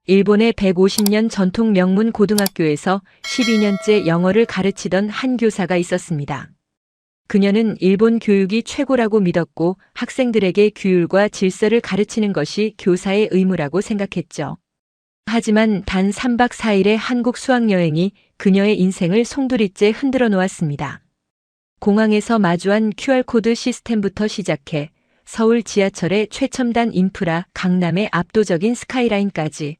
일본의 150년 전통 명문 고등학교에서 12년째 영어를 가르치던 한 교사가 있었습니다. 그녀는 일본 교육이 최고라고 믿었고 학생들에게 규율과 질서를 가르치는 것이 교사의 의무라고 생각했죠. 하지만 단 3박 4일의 한국 수학여행이 그녀의 인생을 송두리째 흔들어 놓았습니다. 공항에서 마주한 QR코드 시스템부터 시작해 서울 지하철의 최첨단 인프라, 강남의 압도적인 스카이라인까지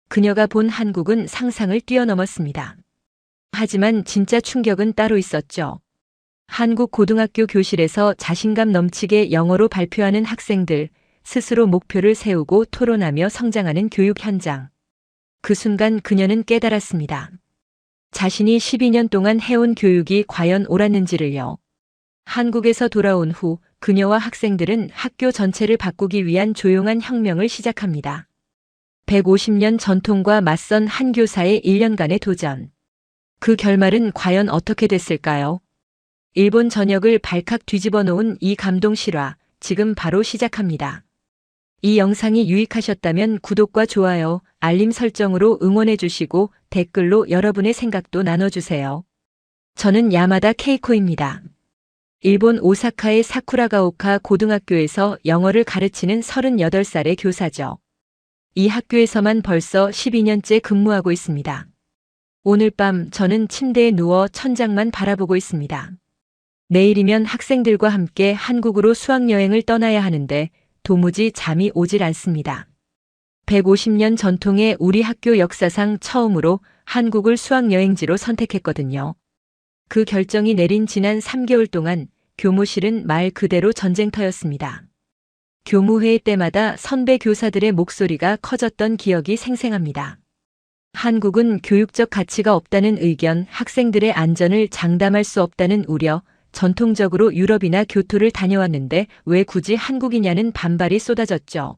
그녀가 본 한국은 상상을 뛰어넘었습니다. 하지만 진짜 충격은 따로 있었죠. 한국 고등학교 교실에서 자신감 넘치게 영어로 발표하는 학생들, 스스로 목표를 세우고 토론하며 성장하는 교육 현장. 그 순간 그녀는 깨달았습니다. 자신이 12년 동안 해온 교육이 과연 옳았는지를요. 한국에서 돌아온 후 그녀와 학생들은 학교 전체를 바꾸기 위한 조용한 혁명을 시작합니다. 150년 전통과 맞선 한 교사의 1년간의 도전. 그 결말은 과연 어떻게 됐을까요? 일본 전역을 발칵 뒤집어 놓은 이 감동 실화, 지금 바로 시작합니다. 이 영상이 유익하셨다면 구독과 좋아요, 알림 설정으로 응원해 주시고 댓글로 여러분의 생각도 나눠주세요. 저는 야마다 케이코입니다. 일본 오사카의 사쿠라가오카 고등학교에서 영어를 가르치는 38살의 교사죠. 이 학교에서만 벌써 12년째 근무하고 있습니다. 오늘 밤 저는 침대에 누워 천장만 바라보고 있습니다. 내일이면 학생들과 함께 한국으로 수학여행을 떠나야 하는데 도무지 잠이 오질 않습니다. 150년 전통의 우리 학교 역사상 처음으로 한국을 수학여행지로 선택했거든요. 그 결정이 내린 지난 3개월 동안 교무실은 말 그대로 전쟁터였습니다. 교무회의 때마다 선배 교사들의 목소리가 커졌던 기억이 생생합니다. 한국은 교육적 가치가 없다는 의견, 학생들의 안전을 장담할 수 없다는 우려, 전통적으로 유럽이나 교토를 다녀왔는데 왜 굳이 한국이냐는 반발이 쏟아졌죠.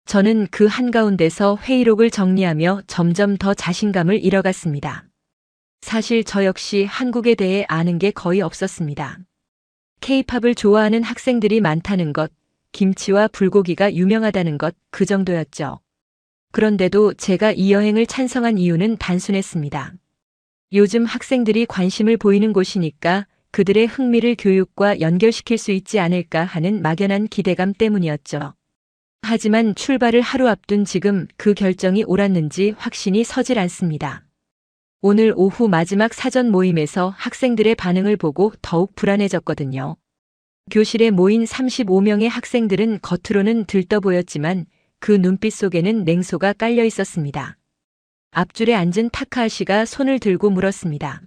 저는 그 한가운데서 회의록을 정리하며 점점 더 자신감을 잃어갔습니다. 사실 저 역시 한국에 대해 아는 게 거의 없었습니다. K-팝을 좋아하는 학생들이 많다는 것, 김치와 불고기가 유명하다는 것, 그 정도였죠. 그런데도 제가 이 여행을 찬성한 이유는 단순했습니다. 요즘 학생들이 관심을 보이는 곳이니까 그들의 흥미를 교육과 연결시킬 수 있지 않을까 하는 막연한 기대감 때문이었죠. 하지만 출발을 하루 앞둔 지금 그 결정이 옳았는지 확신이 서질 않습니다. 오늘 오후 마지막 사전 모임에서 학생들의 반응을 보고 더욱 불안해졌거든요. 교실에 모인 35명의 학생들은 겉으로는 들떠 보였지만 그 눈빛 속에는 냉소가 깔려 있었습니다. 앞줄에 앉은 타카하시가 손을 들고 물었습니다.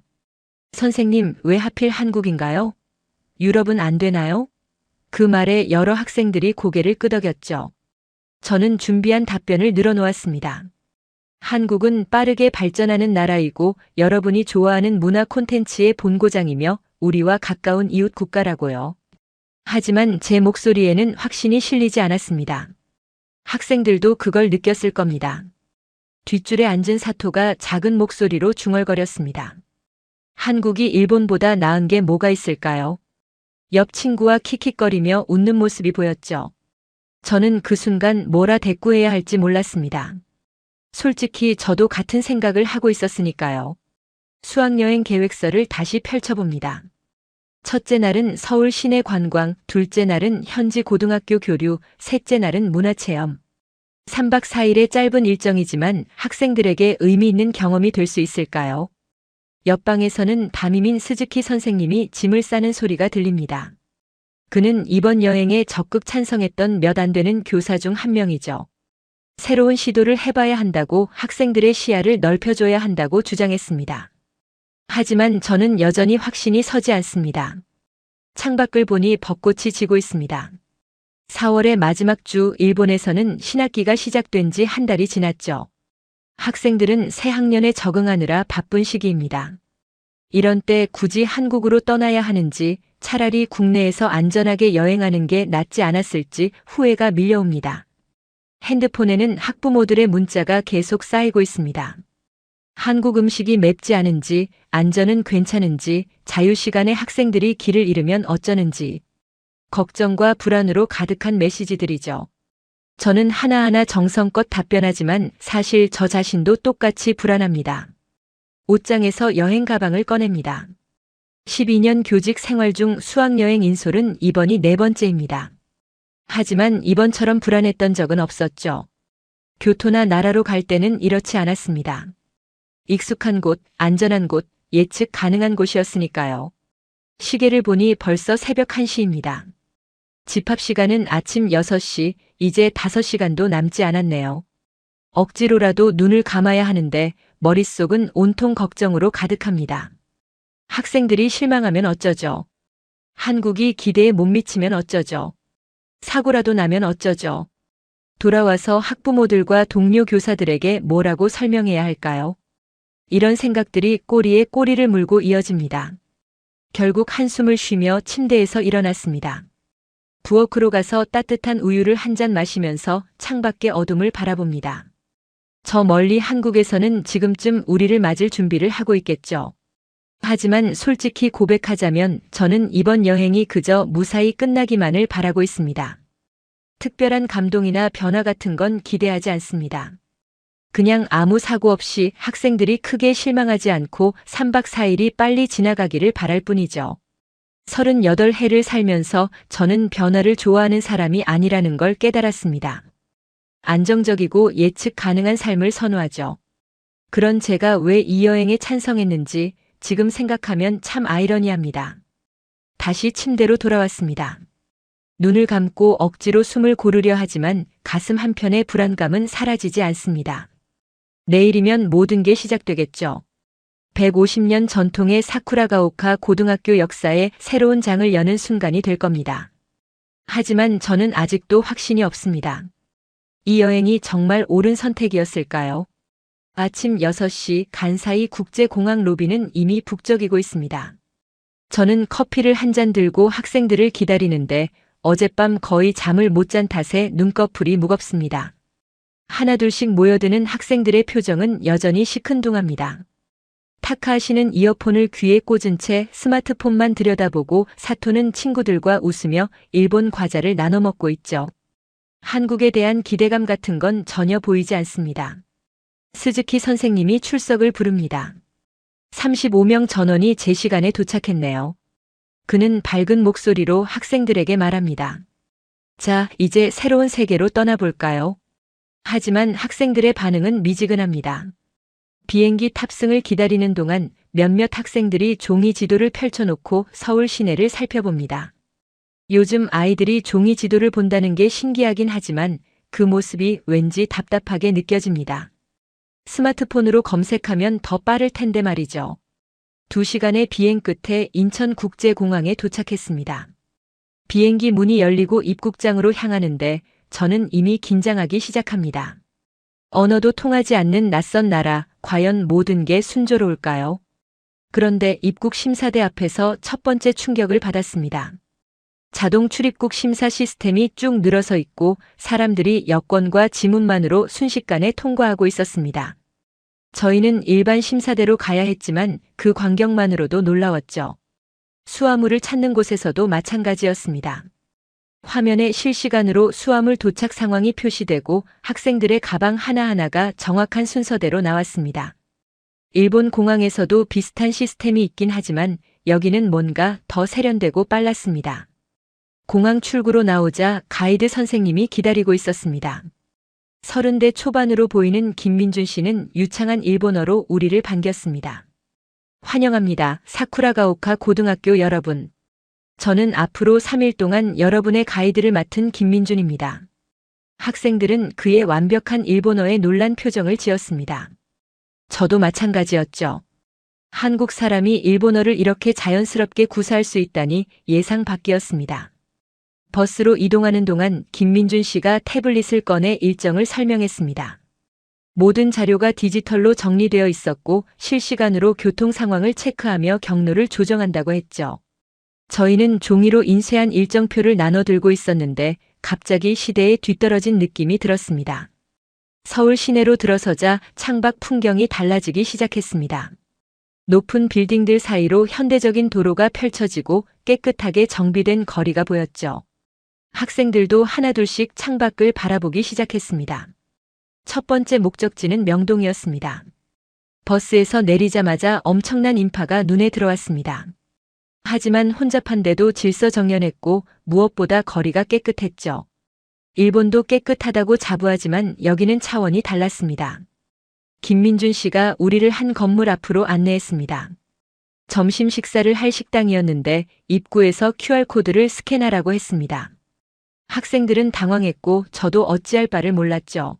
선생님, 왜 하필 한국인가요? 유럽은 안 되나요? 그 말에 여러 학생들이 고개를 끄덕였죠. 저는 준비한 답변을 늘어놓았습니다. 한국은 빠르게 발전하는 나라이고 여러분이 좋아하는 문화 콘텐츠의 본고장이며 우리와 가까운 이웃 국가라고요. 하지만 제 목소리에는 확신이 실리지 않았습니다. 학생들도 그걸 느꼈을 겁니다. 뒷줄에 앉은 사토가 작은 목소리로 중얼거렸습니다. 한국이 일본보다 나은 게 뭐가 있을까요? 옆 친구와 킥킥거리며 웃는 모습이 보였죠. 저는 그 순간 뭐라 대꾸해야 할지 몰랐습니다. 솔직히 저도 같은 생각을 하고 있었으니까요. 수학여행 계획서를 다시 펼쳐봅니다. 첫째 날은 서울 시내 관광, 둘째 날은 현지 고등학교 교류, 셋째 날은 문화체험. 3박 4일의 짧은 일정이지만 학생들에게 의미 있는 경험이 될 수 있을까요? 옆방에서는 담임인 스즈키 선생님이 짐을 싸는 소리가 들립니다. 그는 이번 여행에 적극 찬성했던 몇 안 되는 교사 중 한 명이죠. 새로운 시도를 해봐야 한다고, 학생들의 시야를 넓혀줘야 한다고 주장했습니다. 하지만 저는 여전히 확신이 서지 않습니다. 창밖을 보니 벚꽃이 지고 있습니다. 4월의 마지막 주, 일본에서는 신학기가 시작된 지 한 달이 지났죠. 학생들은 새 학년에 적응하느라 바쁜 시기입니다. 이런 때 굳이 한국으로 떠나야 하는지, 차라리 국내에서 안전하게 여행하는 게 낫지 않았을지 후회가 밀려옵니다. 핸드폰에는 학부모들의 문자가 계속 쌓이고 있습니다. 한국 음식이 맵지 않은지, 안전은 괜찮은지, 자유시간에 학생들이 길을 잃으면 어쩌는지. 걱정과 불안으로 가득한 메시지들이죠. 저는 하나하나 정성껏 답변하지만 사실 저 자신도 똑같이 불안합니다. 옷장에서 여행 가방을 꺼냅니다. 12년 교직 생활 중 수학여행 인솔은 이번이 4번째입니다. 하지만 이번처럼 불안했던 적은 없었죠. 교토나 나라로 갈 때는 이렇지 않았습니다. 익숙한 곳, 안전한 곳, 예측 가능한 곳이었으니까요. 시계를 보니 벌써 새벽 1시입니다. 집합 시간은 아침 6시, 이제 5시간도 남지 않았네요. 억지로라도 눈을 감아야 하는데 머릿속은 온통 걱정으로 가득합니다. 학생들이 실망하면 어쩌죠? 한국이 기대에 못 미치면 어쩌죠? 사고라도 나면 어쩌죠? 돌아와서 학부모들과 동료 교사들에게 뭐라고 설명해야 할까요? 이런 생각들이 꼬리에 꼬리를 물고 이어집니다. 결국 한숨을 쉬며 침대에서 일어났습니다. 부엌으로 가서 따뜻한 우유를 한 잔 마시면서 창밖의 어둠을 바라봅니다. 저 멀리 한국에서는 지금쯤 우리를 맞을 준비를 하고 있겠죠. 하지만 솔직히 고백하자면 저는 이번 여행이 그저 무사히 끝나기만을 바라고 있습니다. 특별한 감동이나 변화 같은 건 기대하지 않습니다. 그냥 아무 사고 없이 학생들이 크게 실망하지 않고 3박 4일이 빨리 지나가기를 바랄 뿐이죠. 38해를 살면서 저는 변화를 좋아하는 사람이 아니라는 걸 깨달았습니다. 안정적이고 예측 가능한 삶을 선호하죠. 그런 제가 왜 이 여행에 찬성했는지 지금 생각하면 참 아이러니합니다. 다시 침대로 돌아왔습니다. 눈을 감고 억지로 숨을 고르려 하지만 가슴 한편의 불안감은 사라지지 않습니다. 내일이면 모든 게 시작되겠죠. 150년 전통의 사쿠라가오카 고등학교 역사에 새로운 장을 여는 순간이 될 겁니다. 하지만 저는 아직도 확신이 없습니다. 이 여행이 정말 옳은 선택이었을까요? 아침 6시 간사이 국제공항 로비는 이미 북적이고 있습니다. 저는 커피를 한 잔 들고 학생들을 기다리는데 어젯밤 거의 잠을 못 잔 탓에 눈꺼풀이 무겁습니다. 하나둘씩 모여드는 학생들의 표정은 여전히 시큰둥합니다. 타카하시는 이어폰을 귀에 꽂은 채 스마트폰만 들여다보고 사토는 친구들과 웃으며 일본 과자를 나눠 먹고 있죠. 한국에 대한 기대감 같은 건 전혀 보이지 않습니다. 스즈키 선생님이 출석을 부릅니다. 35명 전원이 제 시간에 도착했네요. 그는 밝은 목소리로 학생들에게 말합니다. 자, 이제 새로운 세계로 떠나볼까요? 하지만 학생들의 반응은 미지근합니다. 비행기 탑승을 기다리는 동안 몇몇 학생들이 종이 지도를 펼쳐놓고 서울 시내를 살펴봅니다. 요즘 아이들이 종이 지도를 본다는 게 신기하긴 하지만 그 모습이 왠지 답답하게 느껴집니다. 스마트폰으로 검색하면 더 빠를 텐데 말이죠. 2시간의 비행 끝에 인천국제공항에 도착했습니다. 비행기 문이 열리고 입국장으로 향하는데 저는 이미 긴장하기 시작합니다. 언어도 통하지 않는 낯선 나라, 과연 모든 게 순조로울까요? 그런데 입국 심사대 앞에서 첫 번째 충격을 받았습니다. 자동 출입국 심사 시스템이 쭉 늘어서 있고 사람들이 여권과 지문만으로 순식간에 통과하고 있었습니다. 저희는 일반 심사대로 가야 했지만 그 광경만으로도 놀라웠죠. 수화물을 찾는 곳에서도 마찬가지였습니다. 화면에 실시간으로 수화물 도착 상황이 표시되고 학생들의 가방 하나하나가 정확한 순서대로 나왔습니다. 일본 공항에서도 비슷한 시스템이 있긴 하지만 여기는 뭔가 더 세련되고 빨랐습니다. 공항 출구로 나오자 가이드 선생님이 기다리고 있었습니다. 30대 초반으로 보이는 김민준 씨는 유창한 일본어로 우리를 반겼습니다. 환영합니다. 사쿠라가오카 고등학교 여러분. 저는 앞으로 3일 동안 여러분의 가이드를 맡은 김민준입니다. 학생들은 그의 완벽한 일본어에 놀란 표정을 지었습니다. 저도 마찬가지였죠. 한국 사람이 일본어를 이렇게 자연스럽게 구사할 수 있다니 예상 밖이었습니다. 버스로 이동하는 동안 김민준 씨가 태블릿을 꺼내 일정을 설명했습니다. 모든 자료가 디지털로 정리되어 있었고 실시간으로 교통 상황을 체크하며 경로를 조정한다고 했죠. 저희는 종이로 인쇄한 일정표를 나눠 들고 있었는데 갑자기 시대에 뒤떨어진 느낌이 들었습니다. 서울 시내로 들어서자 창밖 풍경이 달라지기 시작했습니다. 높은 빌딩들 사이로 현대적인 도로가 펼쳐지고 깨끗하게 정비된 거리가 보였죠. 학생들도 하나둘씩 창밖을 바라보기 시작했습니다. 첫 번째 목적지는 명동이었습니다. 버스에서 내리자마자 엄청난 인파가 눈에 들어왔습니다. 하지만 혼잡한데도 질서정연했고 무엇보다 거리가 깨끗했죠. 일본도 깨끗하다고 자부하지만 여기는 차원이 달랐습니다. 김민준 씨가 우리를 한 건물 앞으로 안내했습니다. 점심 식사를 할 식당이었는데 입구에서 QR코드를 스캔하라고 했습니다. 학생들은 당황했고 저도 어찌할 바를 몰랐죠.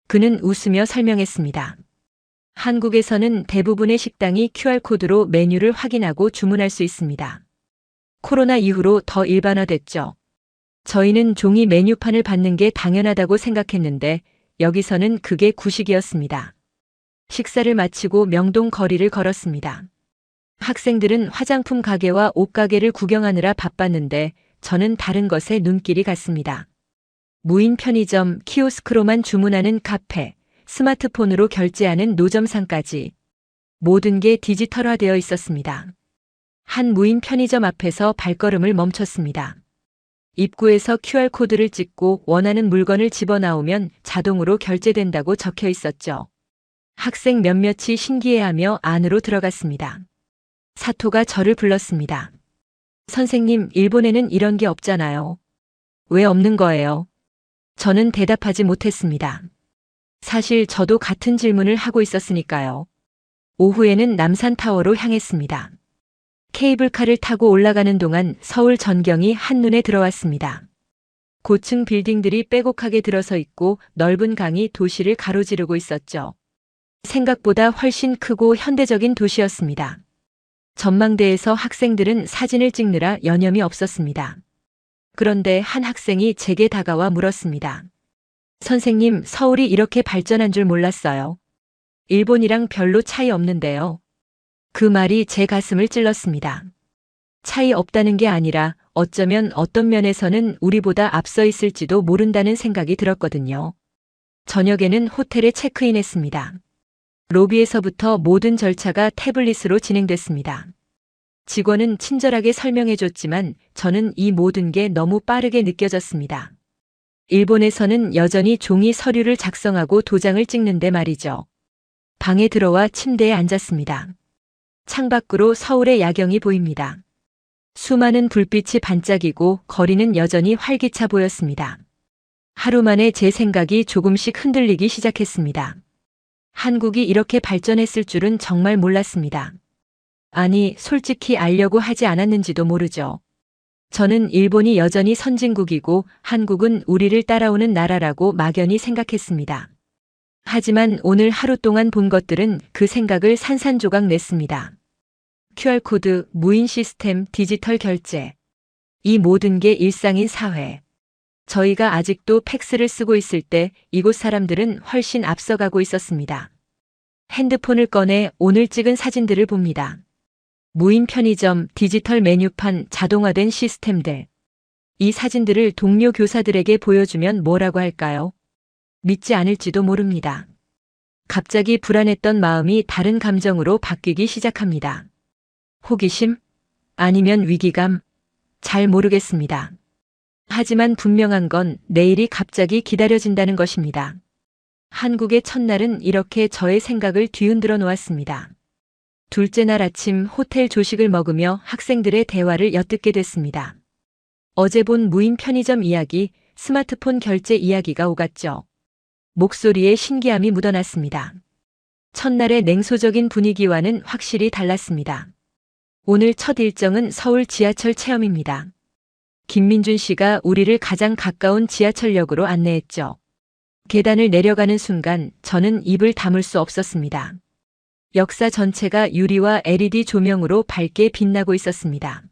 그는 웃으며 설명했습니다. 한국에서는 대부분의 식당이 QR코드로 메뉴를 확인하고 주문할 수 있습니다. 코로나 이후로 더 일반화됐죠. 저희는 종이 메뉴판을 받는 게 당연하다고 생각했는데 여기서는 그게 구식이었습니다. 식사를 마치고 명동 거리를 걸었습니다. 학생들은 화장품 가게와 옷가게를 구경하느라 바빴는데 저는 다른 것에 눈길이 갔습니다. 무인 편의점, 키오스크로만 주문하는 카페, 스마트폰으로 결제하는 노점상까지 모든 게 디지털화되어 있었습니다. 한 무인 편의점 앞에서 발걸음을 멈췄습니다. 입구에서 QR코드를 찍고 원하는 물건을 집어넣으면 자동으로 결제된다고 적혀 있었죠. 학생 몇몇이 신기해하며 안으로 들어갔습니다. 사토가 저를 불렀습니다. 선생님, 일본에는 이런 게 없잖아요. 왜 없는 거예요? 저는 대답하지 못했습니다. 사실 저도 같은 질문을 하고 있었으니까요. 오후에는 남산타워로 향했습니다. 케이블카를 타고 올라가는 동안 서울 전경이 한눈에 들어왔습니다. 고층 빌딩들이 빼곡하게 들어서 있고 넓은 강이 도시를 가로지르고 있었죠. 생각보다 훨씬 크고 현대적인 도시였습니다. 전망대에서 학생들은 사진을 찍느라 여념이 없었습니다. 그런데 한 학생이 제게 다가와 물었습니다. 선생님, 서울이 이렇게 발전한 줄 몰랐어요. 일본이랑 별로 차이 없는데요. 그 말이 제 가슴을 찔렀습니다. 차이 없다는 게 아니라 어쩌면 어떤 면에서는 우리보다 앞서 있을지도 모른다는 생각이 들었거든요. 저녁에는 호텔에 체크인했습니다. 로비에서부터 모든 절차가 태블릿으로 진행됐습니다. 직원은 친절하게 설명해줬지만 저는 이 모든 게 너무 빠르게 느껴졌습니다. 일본에서는 여전히 종이 서류를 작성하고 도장을 찍는데 말이죠. 방에 들어와 침대에 앉았습니다. 창밖으로 서울의 야경이 보입니다. 수많은 불빛이 반짝이고 거리는 여전히 활기차 보였습니다. 하루 만에 제 생각이 조금씩 흔들리기 시작했습니다. 한국이 이렇게 발전했을 줄은 정말 몰랐습니다. 아니, 솔직히 알려고 하지 않았는지도 모르죠. 저는 일본이 여전히 선진국이고 한국은 우리를 따라오는 나라라고 막연히 생각했습니다. 하지만 오늘 하루 동안 본 것들은 그 생각을 산산조각 냈습니다. QR코드, 무인 시스템, 디지털 결제. 이 모든 게 일상인 사회. 저희가 아직도 팩스를 쓰고 있을 때 이곳 사람들은 훨씬 앞서가고 있었습니다. 핸드폰을 꺼내 오늘 찍은 사진들을 봅니다. 무인 편의점, 디지털 메뉴판, 자동화된 시스템들. 이 사진들을 동료 교사들에게 보여주면 뭐라고 할까요? 믿지 않을지도 모릅니다. 갑자기 불안했던 마음이 다른 감정으로 바뀌기 시작합니다. 호기심? 아니면 위기감? 잘 모르겠습니다. 하지만 분명한 건 내일이 갑자기 기다려진다는 것입니다. 한국의 첫날은 이렇게 저의 생각을 뒤흔들어 놓았습니다. 둘째 날 아침 호텔 조식을 먹으며 학생들의 대화를 엿듣게 됐습니다. 어제 본 무인 편의점 이야기, 스마트폰 결제 이야기가 오갔죠. 목소리에 신기함이 묻어났습니다. 첫날의 냉소적인 분위기와는 확실히 달랐습니다. 오늘 첫 일정은 서울 지하철 체험입니다. 김민준 씨가 우리를 가장 가까운 지하철역으로 안내했죠. 계단을 내려가는 순간 저는 입을 다물 수 없었습니다. 역사 전체가 유리와 LED 조명으로 밝게 빛나고 있었습니다.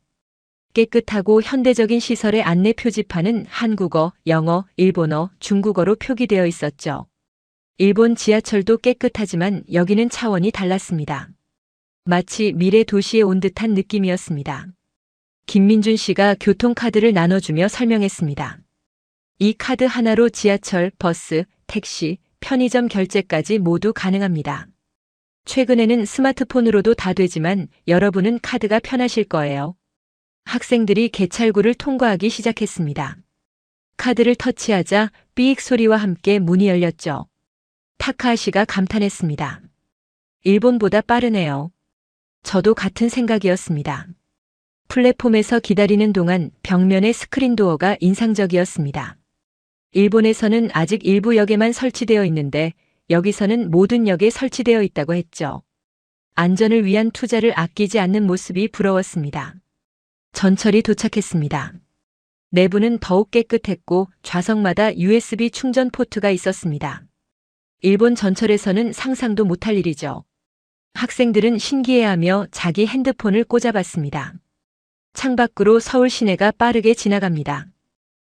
깨끗하고 현대적인 시설의 안내 표지판은 한국어, 영어, 일본어, 중국어로 표기되어 있었죠. 일본 지하철도 깨끗하지만 여기는 차원이 달랐습니다. 마치 미래 도시에 온 듯한 느낌이었습니다. 김민준 씨가 교통카드를 나눠주며 설명했습니다. 이 카드 하나로 지하철, 버스, 택시, 편의점 결제까지 모두 가능합니다. 최근에는 스마트폰으로도 다 되지만 여러분은 카드가 편하실 거예요. 학생들이 개찰구를 통과하기 시작했습니다. 카드를 터치하자 삐익 소리와 함께 문이 열렸죠. 타카하시가 감탄했습니다. 일본보다 빠르네요. 저도 같은 생각이었습니다. 플랫폼에서 기다리는 동안 벽면의 스크린 도어가 인상적이었습니다. 일본에서는 아직 일부 역에만 설치되어 있는데 여기서는 모든 역에 설치되어 있다고 했죠. 안전을 위한 투자를 아끼지 않는 모습이 부러웠습니다. 전철이 도착했습니다. 내부는 더욱 깨끗했고 좌석마다 USB 충전 포트가 있었습니다. 일본 전철에서는 상상도 못할 일이죠. 학생들은 신기해하며 자기 핸드폰을 꽂아봤습니다. 창밖으로 서울 시내가 빠르게 지나갑니다.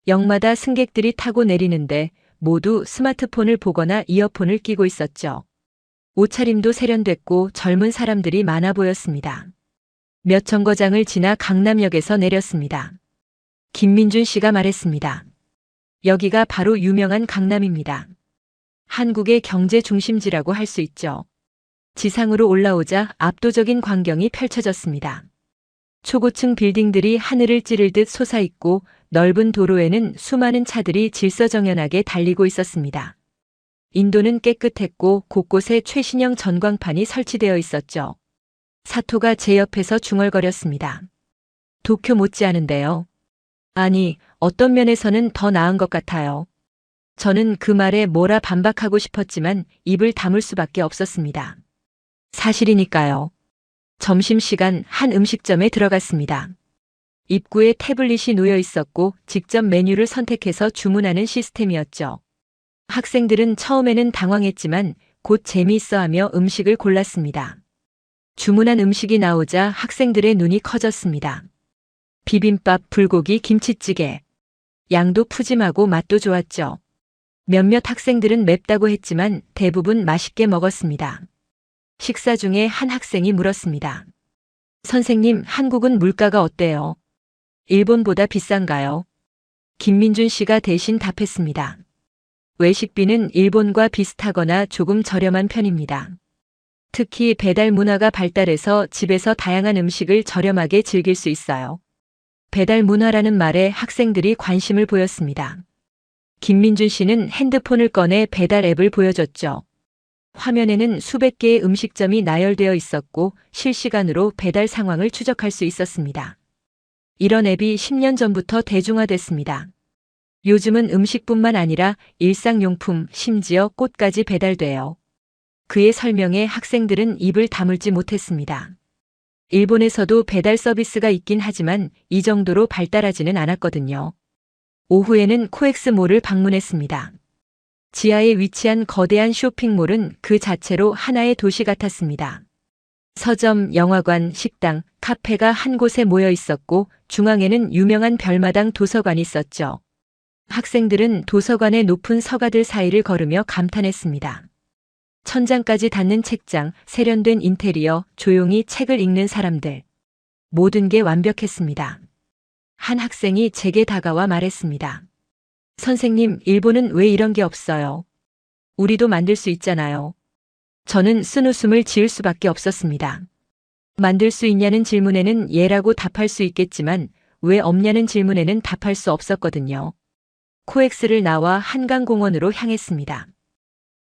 역마다 승객들이 타고 내리는데 모두 스마트폰을 보거나 이어폰을 끼고 있었죠. 옷차림도 세련됐고 젊은 사람들이 많아 보였습니다. 몇 정거장을 지나 강남역에서 내렸습니다. 김민준 씨가 말했습니다. 여기가 바로 유명한 강남입니다. 한국의 경제 중심지라고 할 수 있죠. 지상으로 올라오자 압도적인 광경이 펼쳐졌습니다. 초고층 빌딩들이 하늘을 찌를 듯 솟아있고 넓은 도로에는 수많은 차들이 질서정연하게 달리고 있었습니다. 인도는 깨끗했고 곳곳에 최신형 전광판이 설치되어 있었죠. 사토가 제 옆에서 중얼거렸습니다. 도쿄 못지않은데요. 아니, 어떤 면에서는 더 나은 것 같아요. 저는 그 말에 뭐라 반박하고 싶었지만 입을 다물 수밖에 없었습니다. 사실이니까요. 점심시간 한 음식점에 들어갔습니다. 입구에 태블릿이 놓여 있었고 직접 메뉴를 선택해서 주문하는 시스템이었죠. 학생들은 처음에는 당황했지만 곧 재미있어하며 음식을 골랐습니다. 주문한 음식이 나오자 학생들의 눈이 커졌습니다. 비빔밥, 불고기, 김치찌개. 양도 푸짐하고 맛도 좋았죠. 몇몇 학생들은 맵다고 했지만 대부분 맛있게 먹었습니다. 식사 중에 한 학생이 물었습니다. 선생님, 한국은 물가가 어때요? 일본보다 비싼가요? 김민준 씨가 대신 답했습니다. 외식비는 일본과 비슷하거나 조금 저렴한 편입니다. 특히 배달 문화가 발달해서 집에서 다양한 음식을 저렴하게 즐길 수 있어요. 배달 문화라는 말에 학생들이 관심을 보였습니다. 김민준 씨는 핸드폰을 꺼내 배달 앱을 보여줬죠. 화면에는 수백 개의 음식점이 나열되어 있었고 실시간으로 배달 상황을 추적할 수 있었습니다. 이런 앱이 10년 전부터 대중화됐습니다. 요즘은 음식뿐만 아니라 일상용품, 심지어 꽃까지 배달돼요. 그의 설명에 학생들은 입을 다물지 못했습니다. 일본에서도 배달 서비스가 있긴 하지만 이 정도로 발달하지는 않았거든요. 오후에는 코엑스몰을 방문했습니다. 지하에 위치한 거대한 쇼핑몰은 그 자체로 하나의 도시 같았습니다. 서점, 영화관, 식당, 카페가 한 곳에 모여 있었고 중앙에는 유명한 별마당 도서관이 있었죠. 학생들은 도서관의 높은 서가들 사이를 걸으며 감탄했습니다. 천장까지 닿는 책장, 세련된 인테리어, 조용히 책을 읽는 사람들. 모든 게 완벽했습니다. 한 학생이 제게 다가와 말했습니다. 선생님, 일본은 왜 이런 게 없어요? 우리도 만들 수 있잖아요. 저는 쓴웃음을 지을 수밖에 없었습니다. 만들 수 있냐는 질문에는 예라고 답할 수 있겠지만 왜 없냐는 질문에는 답할 수 없었거든요. 코엑스를 나와 한강공원으로 향했습니다.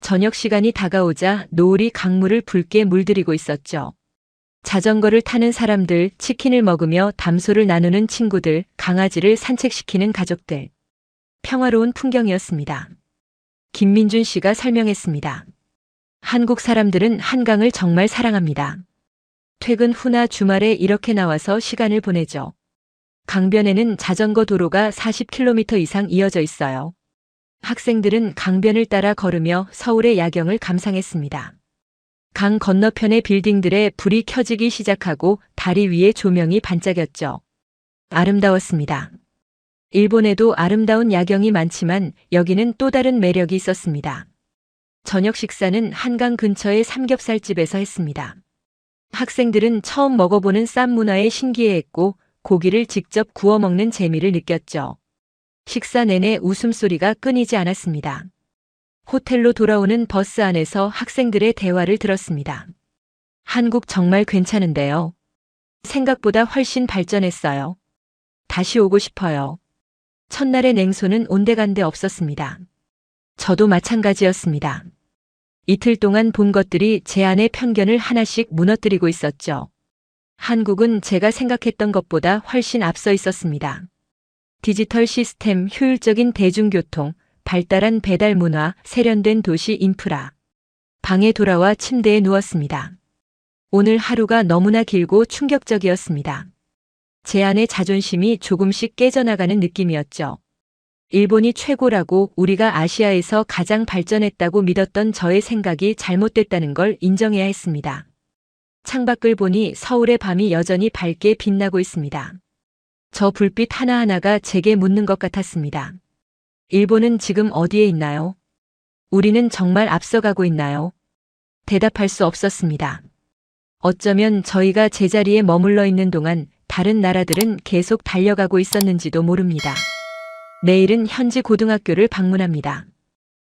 저녁 시간이 다가오자 노을이 강물을 붉게 물들이고 있었죠. 자전거를 타는 사람들, 치킨을 먹으며 담소를 나누는 친구들, 강아지를 산책시키는 가족들. 평화로운 풍경이었습니다. 김민준 씨가 설명했습니다. 한국 사람들은 한강을 정말 사랑합니다. 퇴근 후나 주말에 이렇게 나와서 시간을 보내죠. 강변에는 자전거 도로가 40km 이상 이어져 있어요. 학생들은 강변을 따라 걸으며 서울의 야경을 감상했습니다. 강 건너편의 빌딩들에 불이 켜지기 시작하고 다리 위에 조명이 반짝였죠. 아름다웠습니다. 일본에도 아름다운 야경이 많지만 여기는 또 다른 매력이 있었습니다. 저녁 식사는 한강 근처의 삼겹살집에서 했습니다. 학생들은 처음 먹어보는 쌈 문화에 신기해했고 고기를 직접 구워 먹는 재미를 느꼈죠. 식사 내내 웃음소리가 끊이지 않았습니다. 호텔로 돌아오는 버스 안에서 학생들의 대화를 들었습니다. 한국 정말 괜찮은데요. 생각보다 훨씬 발전했어요. 다시 오고 싶어요. 첫날의 냉소는 온데간데 없었습니다. 저도 마찬가지였습니다. 이틀 동안 본 것들이 제 안의 편견을 하나씩 무너뜨리고 있었죠. 한국은 제가 생각했던 것보다 훨씬 앞서 있었습니다. 디지털 시스템, 효율적인 대중교통, 발달한 배달 문화, 세련된 도시 인프라. 방에 돌아와 침대에 누웠습니다. 오늘 하루가 너무나 길고 충격적이었습니다. 제 안의 자존심이 조금씩 깨져나가는 느낌이었죠. 일본이 최고라고, 우리가 아시아에서 가장 발전했다고 믿었던 저의 생각이 잘못됐다는 걸 인정해야 했습니다. 창밖을 보니 서울의 밤이 여전히 밝게 빛나고 있습니다. 저 불빛 하나하나가 제게 묻는 것 같았습니다. 일본은 지금 어디에 있나요? 우리는 정말 앞서가고 있나요? 대답할 수 없었습니다. 어쩌면 저희가 제자리에 머물러 있는 동안 다른 나라들은 계속 달려가고 있었는지도 모릅니다. 내일은 현지 고등학교를 방문합니다.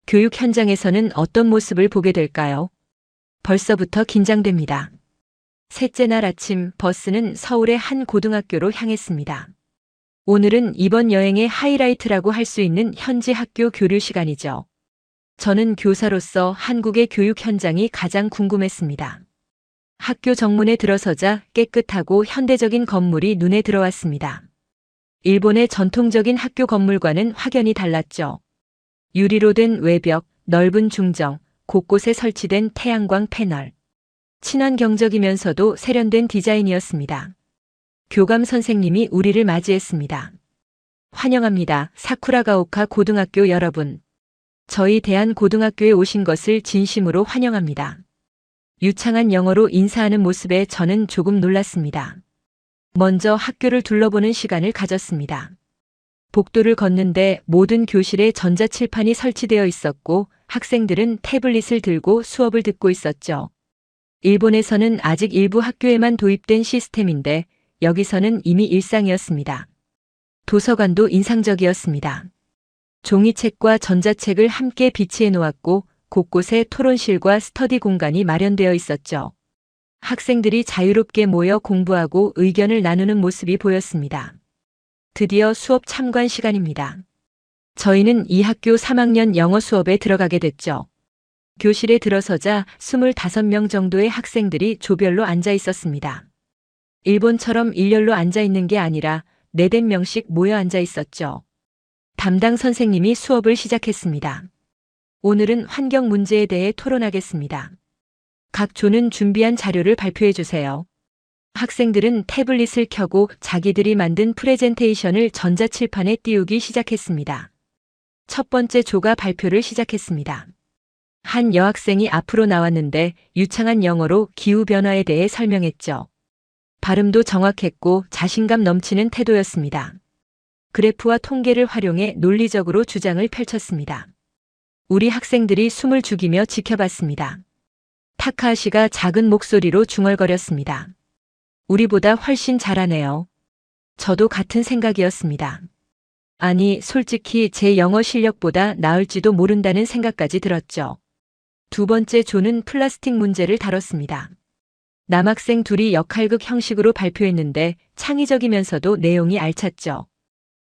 교육 현장에서는 어떤 모습을 보게 될까요? 벌써부터 긴장됩니다. 셋째 날 아침 버스는 서울의 한 고등학교로 향했습니다. 오늘은 이번 여행의 하이라이트라고 할 수 있는 현지 학교 교류 시간이죠. 저는 교사로서 한국의 교육 현장이 가장 궁금했습니다. 학교 정문에 들어서자 깨끗하고 현대적인 건물이 눈에 들어왔습니다. 일본의 전통적인 학교 건물과는 확연히 달랐죠. 유리로 된 외벽, 넓은 중정, 곳곳에 설치된 태양광 패널. 친환경적이면서도 세련된 디자인이었습니다. 교감 선생님이 우리를 맞이했습니다. 환영합니다. 사쿠라가오카 고등학교 여러분. 저희 대한고등학교에 오신 것을 진심으로 환영합니다. 유창한 영어로 인사하는 모습에 저는 조금 놀랐습니다. 먼저 학교를 둘러보는 시간을 가졌습니다. 복도를 걷는데 모든 교실에 전자칠판이 설치되어 있었고 학생들은 태블릿을 들고 수업을 듣고 있었죠. 일본에서는 아직 일부 학교에만 도입된 시스템인데 여기서는 이미 일상이었습니다. 도서관도 인상적이었습니다. 종이책과 전자책을 함께 비치해 놓았고 곳곳에 토론실과 스터디 공간이 마련되어 있었죠. 학생들이 자유롭게 모여 공부하고 의견을 나누는 모습이 보였습니다. 드디어 수업 참관 시간입니다. 저희는 이 학교 3학년 영어 수업에 들어가게 됐죠. 교실에 들어서자 25명 정도의 학생들이 조별로 앉아 있었습니다. 일본처럼 일렬로 앉아 있는 게 아니라 4~5명씩 모여 앉아 있었죠. 담당 선생님이 수업을 시작했습니다. 오늘은 환경 문제에 대해 토론하겠습니다. 각 조는 준비한 자료를 발표해 주세요. 학생들은 태블릿을 켜고 자기들이 만든 프레젠테이션을 전자칠판에 띄우기 시작했습니다. 첫 번째 조가 발표를 시작했습니다. 한 여학생이 앞으로 나왔는데 유창한 영어로 기후변화에 대해 설명했죠. 발음도 정확했고 자신감 넘치는 태도였습니다. 그래프와 통계를 활용해 논리적으로 주장을 펼쳤습니다. 우리 학생들이 숨을 죽이며 지켜봤습니다. 타카하시가 작은 목소리로 중얼거렸습니다. 우리보다 훨씬 잘하네요. 저도 같은 생각이었습니다. 아니, 솔직히 제 영어 실력보다 나을지도 모른다는 생각까지 들었죠. 두 번째 조는 플라스틱 문제를 다뤘습니다. 남학생 둘이 역할극 형식으로 발표했는데 창의적이면서도 내용이 알찼죠.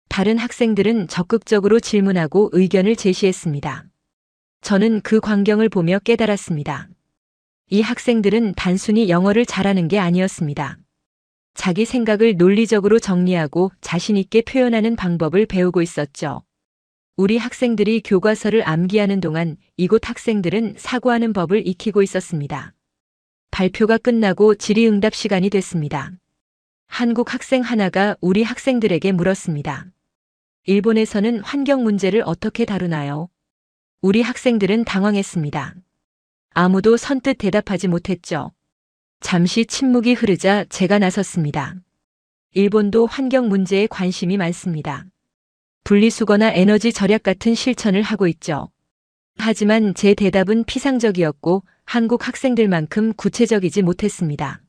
다른 학생들은 적극적으로 질문하고 의견을 제시했습니다. 저는 그 광경을 보며 깨달았습니다. 이 학생들은 단순히 영어를 잘하는 게 아니었습니다. 자기 생각을 논리적으로 정리하고 자신 있게 표현하는 방법을 배우고 있었죠. 우리 학생들이 교과서를 암기하는 동안 이곳 학생들은 사고하는 법을 익히고 있었습니다. 발표가 끝나고 질의응답 시간이 됐습니다. 한국 학생 하나가 우리 학생들에게 물었습니다. 일본에서는 환경 문제를 어떻게 다루나요? 우리 학생들은 당황했습니다. 아무도 선뜻 대답하지 못했죠. 잠시 침묵이 흐르자 제가 나섰습니다. 일본도 환경 문제에 관심이 많습니다. 분리수거나 에너지 절약 같은 실천을 하고 있죠. 하지만 제 대답은 피상적이었고 한국 학생들만큼 구체적이지 못했습니다.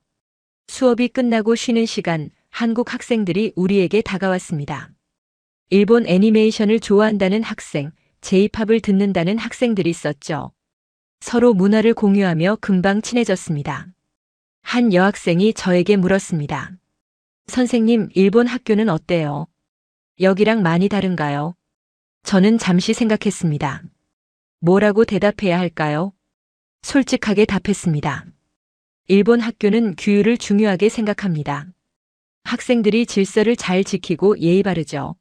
수업이 끝나고 쉬는 시간, 한국 학생들이 우리에게 다가왔습니다. 일본 애니메이션을 좋아한다는 학생, J-팝을 듣는다는 학생들이 있었죠. 서로 문화를 공유하며 금방 친해졌습니다. 한 여학생이 저에게 물었습니다. 선생님, 일본 학교는 어때요? 여기랑 많이 다른가요? 저는 잠시 생각했습니다. 뭐라고 대답해야 할까요? 솔직하게 답했습니다. 일본 학교는 규율을 중요하게 생각합니다. 학생들이 질서를 잘 지키고 예의 바르죠.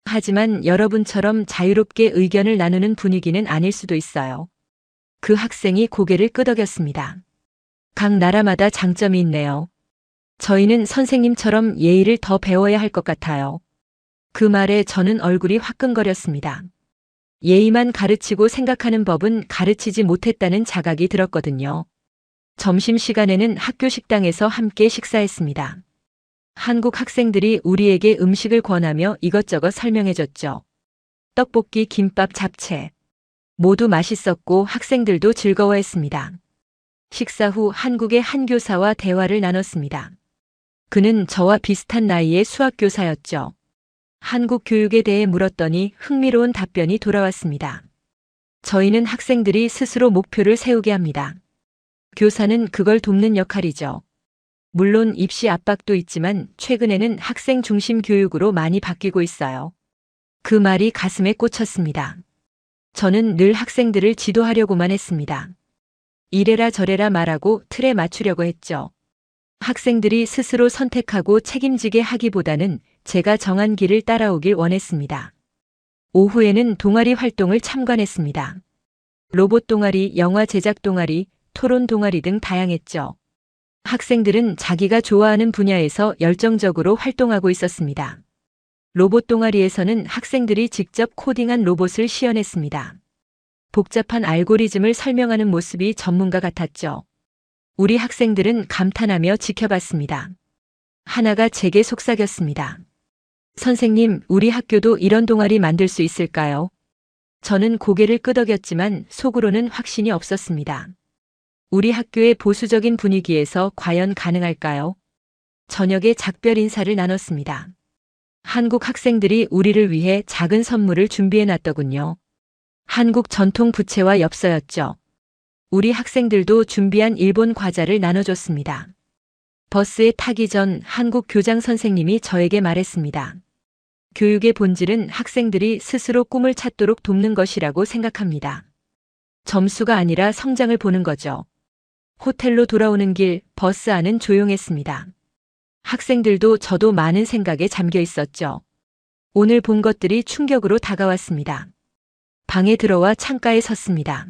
하지만 여러분처럼 자유롭게 의견을 나누는 분위기는 아닐 수도 있어요. 그 학생이 고개를 끄덕였습니다. 각 나라마다 장점이 있네요. 저희는 선생님처럼 예의를 더 배워야 할 것 같아요. 그 말에 저는 얼굴이 화끈거렸습니다. 예의만 가르치고 생각하는 법은 가르치지 못했다는 자각이 들었거든요. 점심시간에는 학교 식당에서 함께 식사했습니다. 한국 학생들이 우리에게 음식을 권하며 이것저것 설명해줬죠. 떡볶이, 김밥, 잡채. 모두 맛있었고 학생들도 즐거워했습니다. 식사 후 한국의 한 교사와 대화를 나눴습니다. 그는 저와 비슷한 나이의 수학교사였죠. 한국 교육에 대해 물었더니 흥미로운 답변이 돌아왔습니다. 저희는 학생들이 스스로 목표를 세우게 합니다. 교사는 그걸 돕는 역할이죠. 물론 입시 압박도 있지만 최근에는 학생 중심 교육으로 많이 바뀌고 있어요. 그 말이 가슴에 꽂혔습니다. 저는 늘 학생들을 지도하려고만 했습니다. 이래라 저래라 말하고 틀에 맞추려고 했죠. 학생들이 스스로 선택하고 책임지게 하기보다는 제가 정한 길을 따라오길 원했습니다. 오후에는 동아리 활동을 참관했습니다. 로봇 동아리, 영화 제작 동아리, 토론 동아리 등 다양했죠. 학생들은 자기가 좋아하는 분야에서 열정적으로 활동하고 있었습니다. 로봇 동아리에서는 학생들이 직접 코딩한 로봇을 시연했습니다. 복잡한 알고리즘을 설명하는 모습이 전문가 같았죠. 우리 학생들은 감탄하며 지켜봤습니다. 하나가 제게 속삭였습니다. 선생님, 우리 학교도 이런 동아리 만들 수 있을까요? 저는 고개를 끄덕였지만 속으로는 확신이 없었습니다. 우리 학교의 보수적인 분위기에서 과연 가능할까요? 저녁에 작별 인사를 나눴습니다. 한국 학생들이 우리를 위해 작은 선물을 준비해 놨더군요. 한국 전통 부채와 엽서였죠. 우리 학생들도 준비한 일본 과자를 나눠줬습니다. 버스에 타기 전 한국 교장 선생님이 저에게 말했습니다. 교육의 본질은 학생들이 스스로 꿈을 찾도록 돕는 것이라고 생각합니다. 점수가 아니라 성장을 보는 거죠. 호텔로 돌아오는 길 버스 안은 조용했습니다. 학생들도 저도 많은 생각에 잠겨 있었죠. 오늘 본 것들이 충격으로 다가왔습니다. 방에 들어와 창가에 섰습니다.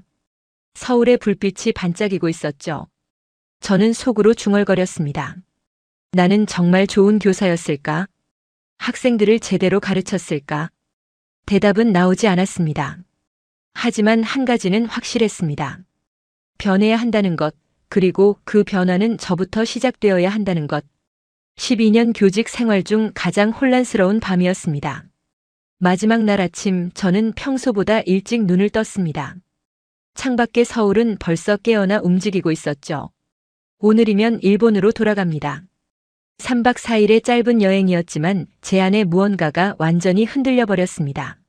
서울의 불빛이 반짝이고 있었죠. 저는 속으로 중얼거렸습니다. 나는 정말 좋은 교사였을까? 학생들을 제대로 가르쳤을까? 대답은 나오지 않았습니다. 하지만 한 가지는 확실했습니다. 변해야 한다는 것, 그리고 그 변화는 저부터 시작되어야 한다는 것. 12년 교직 생활 중 가장 혼란스러운 밤이었습니다. 마지막 날 아침 저는 평소보다 일찍 눈을 떴습니다. 창밖의 서울은 벌써 깨어나 움직이고 있었죠. 오늘이면 일본으로 돌아갑니다. 3박 4일의 짧은 여행이었지만 제 안에 무언가가 완전히 흔들려 버렸습니다.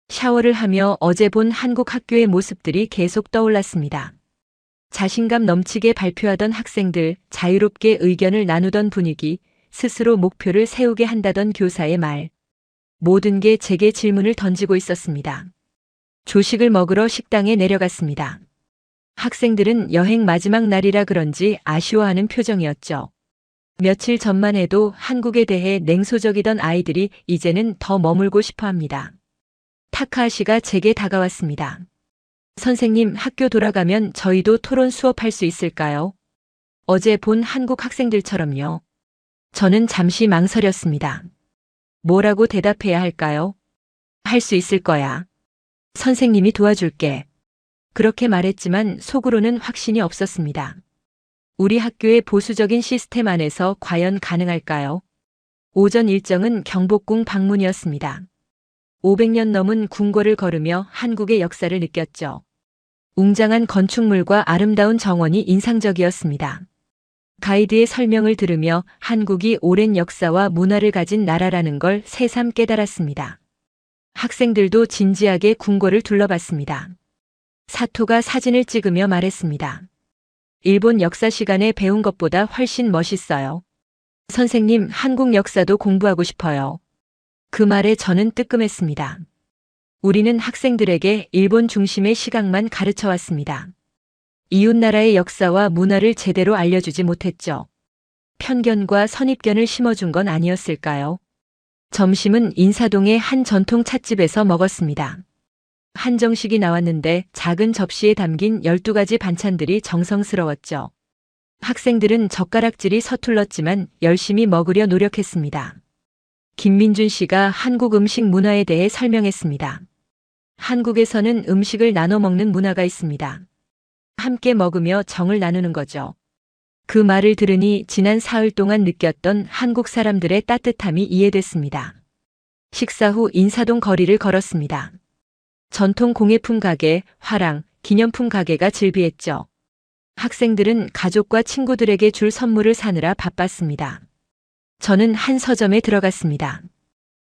샤워를 하며 어제 본 한국 학교의 모습들이 계속 떠올랐습니다. 자신감 넘치게 발표하던 학생들, 자유롭게 의견을 나누던 분위기, 스스로 목표를 세우게 한다던 교사의 말. 모든 게 제게 질문을 던지고 있었습니다. 조식을 먹으러 식당에 내려갔습니다. 학생들은 여행 마지막 날이라 그런지 아쉬워하는 표정이었죠. 며칠 전만 해도 한국에 대해 냉소적이던 아이들이 이제는 더 머물고 싶어 합니다. 타카하시가 제게 다가왔습니다. 선생님, 학교 돌아가면 저희도 토론 수업할 수 있을까요? 어제 본 한국 학생들처럼요. 저는 잠시 망설였습니다. 뭐라고 대답해야 할까요? 할 수 있을 거야. 선생님이 도와줄게. 그렇게 말했지만 속으로는 확신이 없었습니다. 우리 학교의 보수적인 시스템 안에서 과연 가능할까요? 오전 일정은 경복궁 방문이었습니다. 500년 넘은 궁궐을 걸으며 한국의 역사를 느꼈죠. 웅장한 건축물과 아름다운 정원이 인상적이었습니다. 가이드의 설명을 들으며 한국이 오랜 역사와 문화를 가진 나라라는 걸 새삼 깨달았습니다. 학생들도 진지하게 궁궐을 둘러봤습니다. 사토가 사진을 찍으며 말했습니다. 일본 역사 시간에 배운 것보다 훨씬 멋있어요. 선생님, 한국 역사도 공부하고 싶어요. 그 말에 저는 뜨끔했습니다. 우리는 학생들에게 일본 중심의 시각만 가르쳐 왔습니다. 이웃나라의 역사와 문화를 제대로 알려주지 못했죠. 편견과 선입견을 심어준 건 아니었을까요? 점심은 인사동의 한 전통 찻집에서 먹었습니다. 한정식이 나왔는데 작은 접시에 담긴 12가지 반찬들이 정성스러웠죠. 학생들은 젓가락질이 서툴렀지만 열심히 먹으려 노력했습니다. 김민준 씨가 한국 음식 문화에 대해 설명했습니다. 한국에서는 음식을 나눠 먹는 문화가 있습니다. 함께 먹으며 정을 나누는 거죠. 그 말을 들으니 지난 사흘 동안 느꼈던 한국 사람들의 따뜻함이 이해됐습니다. 식사 후 인사동 거리를 걸었습니다. 전통 공예품 가게, 화랑, 기념품 가게가 즐비했죠. 학생들은 가족과 친구들에게 줄 선물을 사느라 바빴습니다. 저는 한 서점에 들어갔습니다.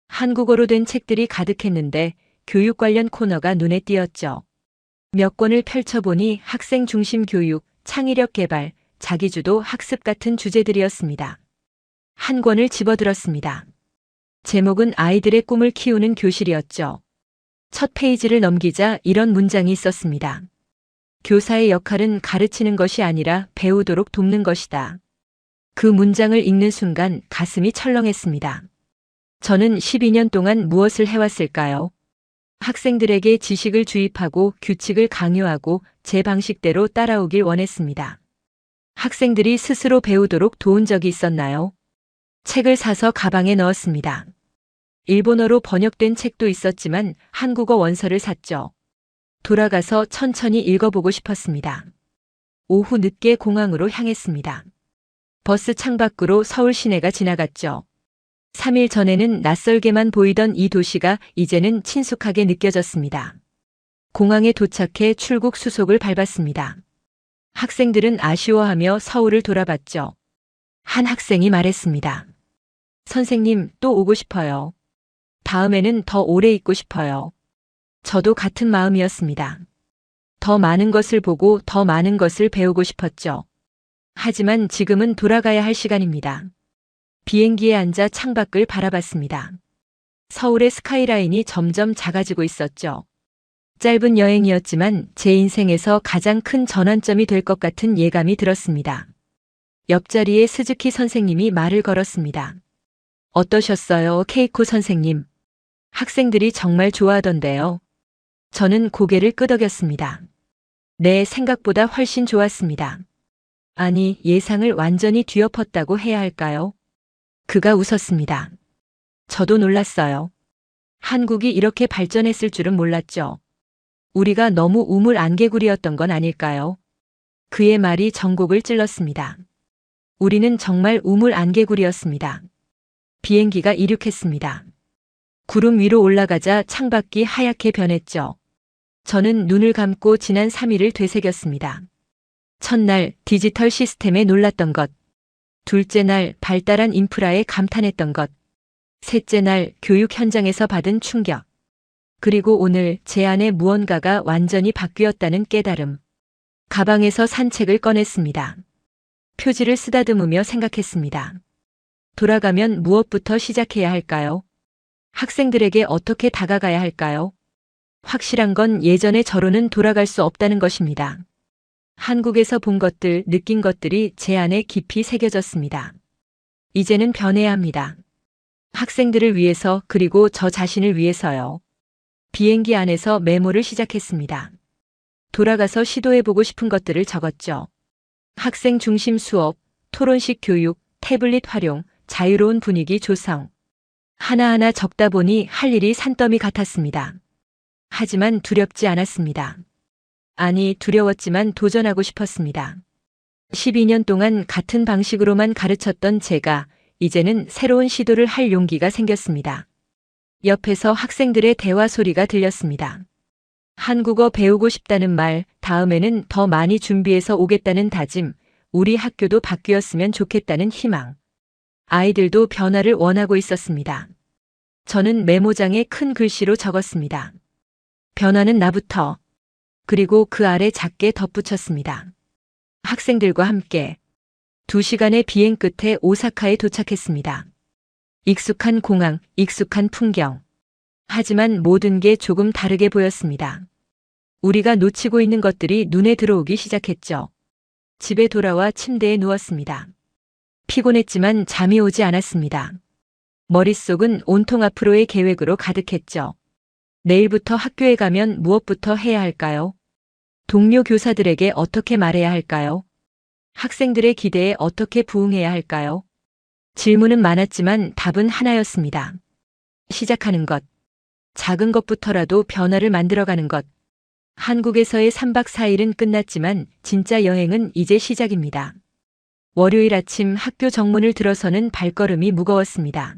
한국어로 된 책들이 가득했는데 교육 관련 코너가 눈에 띄었죠. 몇 권을 펼쳐보니 학생 중심 교육, 창의력 개발, 자기주도 학습 같은 주제들이었습니다. 한 권을 집어들었습니다. 제목은 아이들의 꿈을 키우는 교실이었죠. 첫 페이지를 넘기자 이런 문장이 있었습니다. 교사의 역할은 가르치는 것이 아니라 배우도록 돕는 것이다. 그 문장을 읽는 순간 가슴이 철렁했습니다. 저는 12년 동안 무엇을 해왔을까요? 학생들에게 지식을 주입하고 규칙을 강요하고 제 방식대로 따라오길 원했습니다. 학생들이 스스로 배우도록 도운 적이 있었나요? 책을 사서 가방에 넣었습니다. 일본어로 번역된 책도 있었지만 한국어 원서를 샀죠. 돌아가서 천천히 읽어보고 싶었습니다. 오후 늦게 공항으로 향했습니다. 버스 창밖으로 서울 시내가 지나갔죠. 3일 전에는 낯설게만 보이던 이 도시가 이제는 친숙하게 느껴졌습니다. 공항에 도착해 출국 수속을 밟았습니다. 학생들은 아쉬워하며 서울을 돌아봤죠. 한 학생이 말했습니다. 선생님, 또 오고 싶어요. 다음에는 더 오래 있고 싶어요. 저도 같은 마음이었습니다. 더 많은 것을 보고 더 많은 것을 배우고 싶었죠. 하지만 지금은 돌아가야 할 시간입니다. 비행기에 앉아 창밖을 바라봤습니다. 서울의 스카이라인이 점점 작아지고 있었죠. 짧은 여행이었지만 제 인생에서 가장 큰 전환점이 될 것 같은 예감이 들었습니다. 옆자리에 스즈키 선생님이 말을 걸었습니다. 어떠셨어요, 케이코 선생님? 학생들이 정말 좋아하던데요. 저는 고개를 끄덕였습니다. 네, 생각보다 훨씬 좋았습니다. 아니, 예상을 완전히 뒤엎었다고 해야 할까요? 그가 웃었습니다. 저도 놀랐어요. 한국이 이렇게 발전했을 줄은 몰랐죠. 우리가 너무 우물 안개구리였던 건 아닐까요? 그의 말이 전곡을 찔렀습니다. 우리는 정말 우물 안개구리였습니다. 비행기가 이륙했습니다. 구름 위로 올라가자 창밖이 하얗게 변했죠. 저는 눈을 감고 지난 3일을 되새겼습니다. 첫날 디지털 시스템에 놀랐던 것. 둘째 날 발달한 인프라에 감탄했던 것. 셋째 날 교육 현장에서 받은 충격. 그리고 오늘 제 안에 무언가가 완전히 바뀌었다는 깨달음. 가방에서 산 책을 꺼냈습니다. 표지를 쓰다듬으며 생각했습니다. 돌아가면 무엇부터 시작해야 할까요? 학생들에게 어떻게 다가가야 할까요? 확실한 건 예전의 저로는 돌아갈 수 없다는 것입니다. 한국에서 본 것들, 느낀 것들이 제 안에 깊이 새겨졌습니다. 이제는 변해야 합니다. 학생들을 위해서, 그리고 저 자신을 위해서요. 비행기 안에서 메모를 시작했습니다. 돌아가서 시도해보고 싶은 것들을 적었죠. 학생 중심 수업, 토론식 교육, 태블릿 활용, 자유로운 분위기 조성. 하나하나 적다 보니 할 일이 산더미 같았습니다. 하지만 두렵지 않았습니다. 아니, 두려웠지만 도전하고 싶었습니다. 12년 동안 같은 방식으로만 가르쳤던 제가 이제는 새로운 시도를 할 용기가 생겼습니다. 옆에서 학생들의 대화 소리가 들렸습니다. 한국어 배우고 싶다는 말, 다음에는 더 많이 준비해서 오겠다는 다짐, 우리 학교도 바뀌었으면 좋겠다는 희망. 아이들도 변화를 원하고 있었습니다. 저는 메모장에 큰 글씨로 적었습니다. 변화는 나부터. 그리고 그 아래 작게 덧붙였습니다. 학생들과 함께. 2시간의 비행 끝에 오사카에 도착했습니다. 익숙한 공항, 익숙한 풍경. 하지만 모든 게 조금 다르게 보였습니다. 우리가 놓치고 있는 것들이 눈에 들어오기 시작했죠. 집에 돌아와 침대에 누웠습니다. 피곤했지만 잠이 오지 않았습니다. 머릿속은 온통 앞으로의 계획으로 가득했죠. 내일부터 학교에 가면 무엇부터 해야 할까요? 동료 교사들에게 어떻게 말해야 할까요? 학생들의 기대에 어떻게 부응해야 할까요? 질문은 많았지만 답은 하나였습니다. 시작하는 것. 작은 것부터라도 변화를 만들어가는 것. 한국에서의 3박 4일은 끝났지만 진짜 여행은 이제 시작입니다. 월요일 아침 학교 정문을 들어서는 발걸음이 무거웠습니다.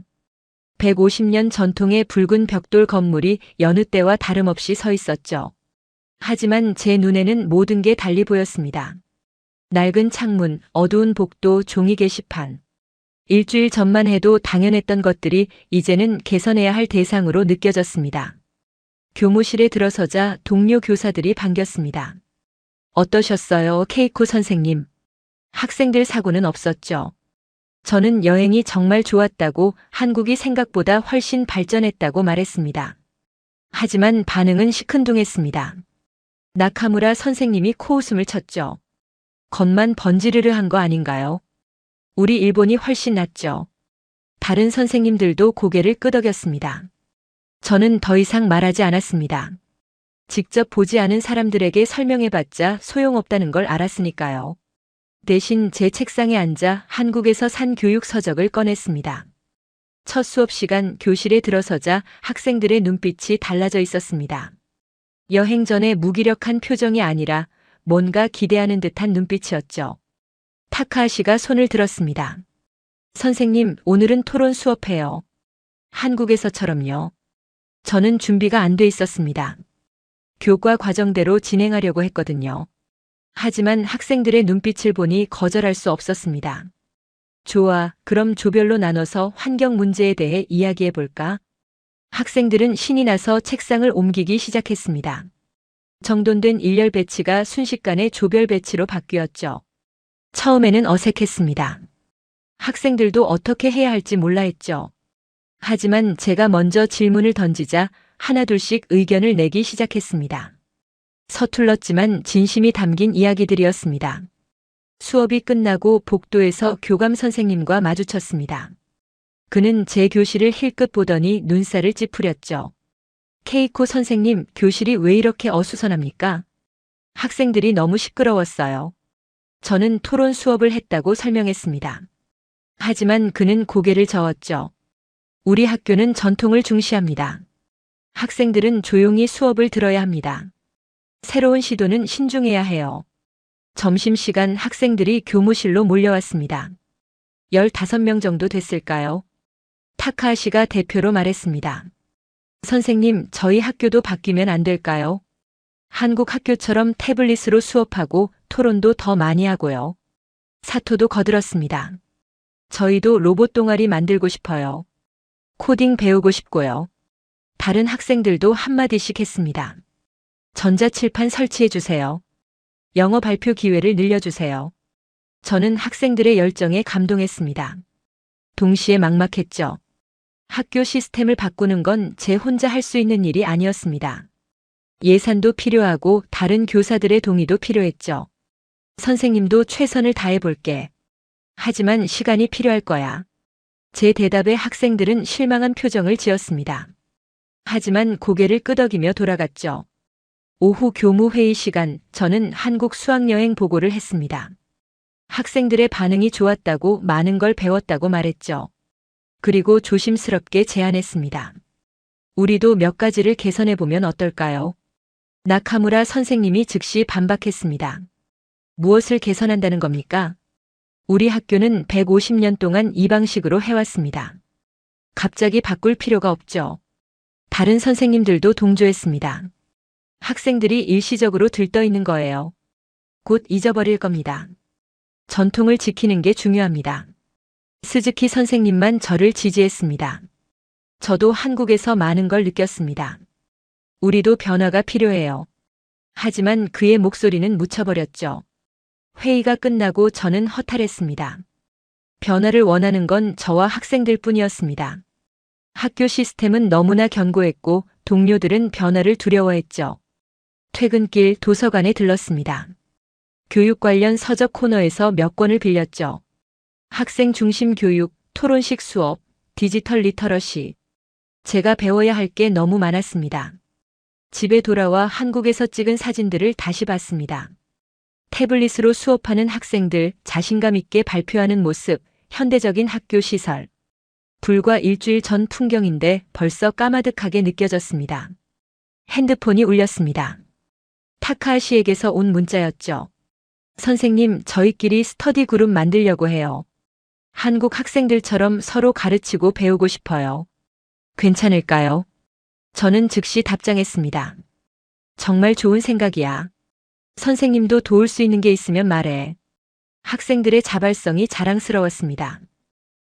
150년 전통의 붉은 벽돌 건물이 여느 때와 다름없이 서 있었죠. 하지만 제 눈에는 모든 게 달리 보였습니다. 낡은 창문, 어두운 복도, 종이 게시판. 일주일 전만 해도 당연했던 것들이 이제는 개선해야 할 대상으로 느껴졌습니다. 교무실에 들어서자 동료 교사들이 반겼습니다. 어떠셨어요, 케이코 선생님? 학생들 사고는 없었죠. 저는 여행이 정말 좋았다고, 한국이 생각보다 훨씬 발전했다고 말했습니다. 하지만 반응은 시큰둥했습니다. 나카무라 선생님이 코웃음을 쳤죠. 겉만 번지르르 한 거 아닌가요? 우리 일본이 훨씬 낫죠. 다른 선생님들도 고개를 끄덕였습니다. 저는 더 이상 말하지 않았습니다. 직접 보지 않은 사람들에게 설명해봤자 소용없다는 걸 알았으니까요. 대신 제 책상에 앉아 한국에서 산 교육 서적을 꺼냈습니다. 첫 수업 시간 교실에 들어서자 학생들의 눈빛이 달라져 있었습니다. 여행 전에 무기력한 표정이 아니라 뭔가 기대하는 듯한 눈빛이었죠. 타카하시가 손을 들었습니다. 선생님, 오늘은 토론 수업해요. 한국에서처럼요. 저는 준비가 안 돼 있었습니다. 교과 과정대로 진행하려고 했거든요. 하지만 학생들의 눈빛을 보니 거절할 수 없었습니다. 좋아, 그럼 조별로 나눠서 환경 문제에 대해 이야기해 볼까? 학생들은 신이 나서 책상을 옮기기 시작했습니다. 정돈된 일렬 배치가 순식간에 조별 배치로 바뀌었죠. 처음에는 어색했습니다. 학생들도 어떻게 해야 할지 몰라 했죠. 하지만 제가 먼저 질문을 던지자 하나둘씩 의견을 내기 시작했습니다. 서툴렀지만 진심이 담긴 이야기들이었습니다. 수업이 끝나고 복도에서 교감 선생님과 마주쳤습니다. 그는 제 교실을 힐끗 보더니 눈살을 찌푸렸죠. 케이코 선생님, 교실이 왜 이렇게 어수선합니까? 학생들이 너무 시끄러웠어요. 저는 토론 수업을 했다고 설명했습니다. 하지만 그는 고개를 저었죠. 우리 학교는 전통을 중시합니다. 학생들은 조용히 수업을 들어야 합니다. 새로운 시도는 신중해야 해요. 점심시간 학생들이 교무실로 몰려왔습니다. 15명 정도 됐을까요? 타카하시가 대표로 말했습니다. 선생님, 저희 학교도 바뀌면 안 될까요? 한국 학교처럼 태블릿으로 수업하고 토론도 더 많이 하고요. 사토도 거들었습니다. 저희도 로봇 동아리 만들고 싶어요. 코딩 배우고 싶고요. 다른 학생들도 한마디씩 했습니다. 전자칠판 설치해 주세요. 영어 발표 기회를 늘려주세요. 저는 학생들의 열정에 감동했습니다. 동시에 막막했죠. 학교 시스템을 바꾸는 건 제 혼자 할 수 있는 일이 아니었습니다. 예산도 필요하고 다른 교사들의 동의도 필요했죠. 선생님도 최선을 다해볼게. 하지만 시간이 필요할 거야. 제 대답에 학생들은 실망한 표정을 지었습니다. 하지만 고개를 끄덕이며 돌아갔죠. 오후 교무회의 시간, 저는 한국 수학여행 보고를 했습니다. 학생들의 반응이 좋았다고, 많은 걸 배웠다고 말했죠. 그리고 조심스럽게 제안했습니다. 우리도 몇 가지를 개선해보면 어떨까요? 나카무라 선생님이 즉시 반박했습니다. 무엇을 개선한다는 겁니까? 우리 학교는 150년 동안 이 방식으로 해왔습니다. 갑자기 바꿀 필요가 없죠. 다른 선생님들도 동조했습니다. 학생들이 일시적으로 들떠있는 거예요. 곧 잊어버릴 겁니다. 전통을 지키는 게 중요합니다. 스즈키 선생님만 저를 지지했습니다. 저도 한국에서 많은 걸 느꼈습니다. 우리도 변화가 필요해요. 하지만 그의 목소리는 묻혀버렸죠. 회의가 끝나고 저는 허탈했습니다. 변화를 원하는 건 저와 학생들 뿐이었습니다. 학교 시스템은 너무나 견고했고 동료들은 변화를 두려워했죠. 퇴근길 도서관에 들렀습니다. 교육 관련 서적 코너에서 몇 권을 빌렸죠. 학생 중심 교육, 토론식 수업, 디지털 리터러시. 제가 배워야 할 게 너무 많았습니다. 집에 돌아와 한국에서 찍은 사진들을 다시 봤습니다. 태블릿으로 수업하는 학생들, 자신감 있게 발표하는 모습, 현대적인 학교 시설. 불과 일주일 전 풍경인데 벌써 까마득하게 느껴졌습니다. 핸드폰이 울렸습니다. 타카하시에게서 온 문자였죠. 선생님, 저희끼리 스터디 그룹 만들려고 해요. 한국 학생들처럼 서로 가르치고 배우고 싶어요. 괜찮을까요? 저는 즉시 답장했습니다. 정말 좋은 생각이야. 선생님도 도울 수 있는 게 있으면 말해. 학생들의 자발성이 자랑스러웠습니다.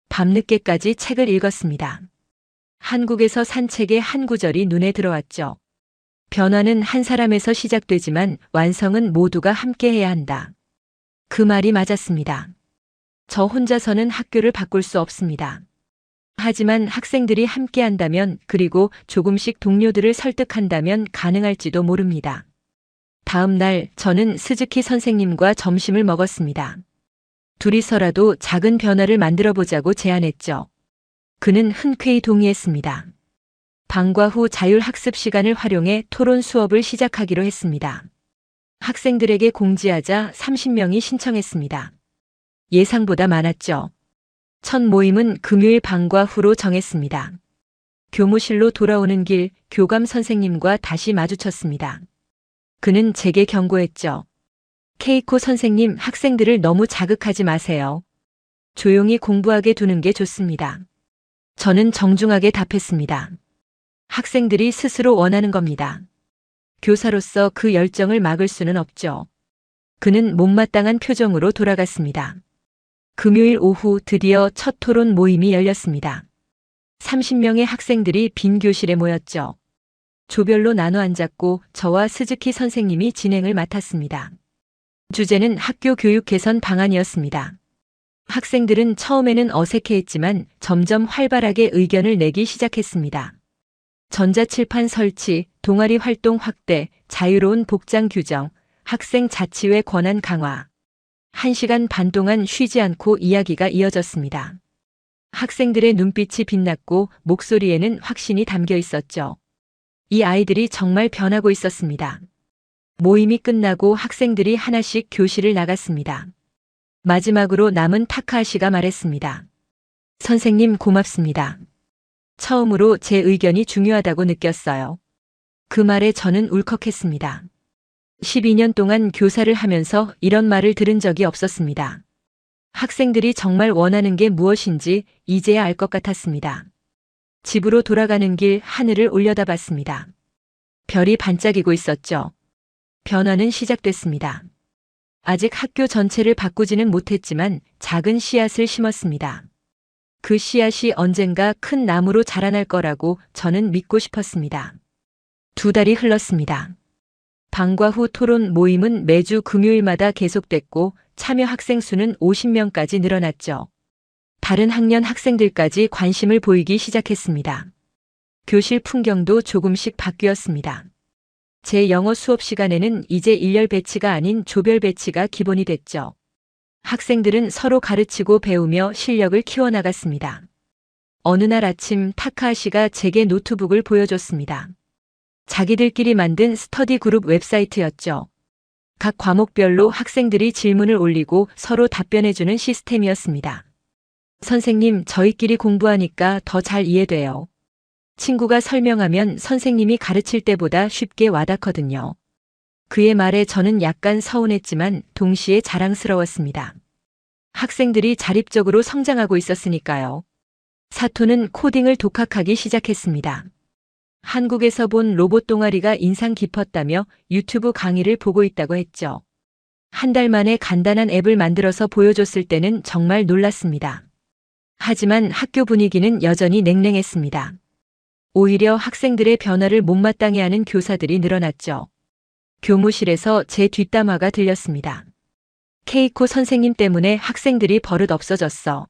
밤늦게까지 책을 읽었습니다. 한국에서 산 책의 한 구절이 눈에 들어왔죠. 변화는 한 사람에서 시작되지만 완성은 모두가 함께 해야 한다. 그 말이 맞았습니다. 저 혼자서는 학교를 바꿀 수 없습니다. 하지만 학생들이 함께 한다면, 그리고 조금씩 동료들을 설득한다면 가능할지도 모릅니다. 다음 날 저는 스즈키 선생님과 점심을 먹었습니다. 둘이서라도 작은 변화를 만들어 보자고 제안했죠. 그는 흔쾌히 동의했습니다. 방과 후 자율학습 시간을 활용해 토론 수업을 시작하기로 했습니다. 학생들에게 공지하자 30명이 신청했습니다. 예상보다 많았죠. 첫 모임은 금요일 방과 후로 정했습니다. 교무실로 돌아오는 길 교감 선생님과 다시 마주쳤습니다. 그는 제게 경고했죠. 케이코 선생님, 학생들을 너무 자극하지 마세요. 조용히 공부하게 두는 게 좋습니다. 저는 정중하게 답했습니다. 학생들이 스스로 원하는 겁니다. 교사로서 그 열정을 막을 수는 없죠. 그는 못마땅한 표정으로 돌아갔습니다. 금요일 오후 드디어 첫 토론 모임이 열렸습니다. 30명의 학생들이 빈 교실에 모였죠. 조별로 나눠 앉았고 저와 스즈키 선생님이 진행을 맡았습니다. 주제는 학교 교육 개선 방안이었습니다. 학생들은 처음에는 어색해했지만 점점 활발하게 의견을 내기 시작했습니다. 전자칠판 설치, 동아리 활동 확대, 자유로운 복장 규정, 학생 자치회 권한 강화. 1시간 반 동안 쉬지 않고 이야기가 이어졌습니다. 학생들의 눈빛이 빛났고 목소리에는 확신이 담겨 있었죠. 이 아이들이 정말 변하고 있었습니다. 모임이 끝나고 학생들이 하나씩 교실을 나갔습니다. 마지막으로 남은 타카하시가 말했습니다. 선생님 고맙습니다. 처음으로 제 의견이 중요하다고 느꼈어요. 그 말에 저는 울컥했습니다. 12년 동안 교사를 하면서 이런 말을 들은 적이 없었습니다. 학생들이 정말 원하는 게 무엇인지 이제야 알 것 같았습니다. 집으로 돌아가는 길 하늘을 올려다봤습니다. 별이 반짝이고 있었죠. 변화는 시작됐습니다. 아직 학교 전체를 바꾸지는 못했지만 작은 씨앗을 심었습니다. 그 씨앗이 언젠가 큰 나무로 자라날 거라고 저는 믿고 싶었습니다. 2달이 흘렀습니다. 방과 후 토론 모임은 매주 금요일마다 계속됐고 참여 학생 수는 50명까지 늘어났죠. 다른 학년 학생들까지 관심을 보이기 시작했습니다. 교실 풍경도 조금씩 바뀌었습니다. 제 영어 수업 시간에는 이제 일렬 배치가 아닌 조별 배치가 기본이 됐죠. 학생들은 서로 가르치고 배우며 실력을 키워나갔습니다. 어느 날 아침 타카하시가 제게 노트북을 보여줬습니다. 자기들끼리 만든 스터디 그룹 웹사이트였죠. 각 과목별로 학생들이 질문을 올리고 서로 답변해주는 시스템이었습니다. 선생님, 저희끼리 공부하니까 더 잘 이해돼요. 친구가 설명하면 선생님이 가르칠 때보다 쉽게 와닿거든요. 그의 말에 저는 약간 서운했지만 동시에 자랑스러웠습니다. 학생들이 자립적으로 성장하고 있었으니까요. 사토는 코딩을 독학하기 시작했습니다. 한국에서 본 로봇 동아리가 인상 깊었다며 유튜브 강의를 보고 있다고 했죠. 한 달 만에 간단한 앱을 만들어서 보여줬을 때는 정말 놀랐습니다. 하지만 학교 분위기는 여전히 냉랭했습니다. 오히려 학생들의 변화를 못마땅해 하는 교사들이 늘어났죠. 교무실에서 제 뒷담화가 들렸습니다. 케이코 선생님 때문에 학생들이 버릇 없어졌어.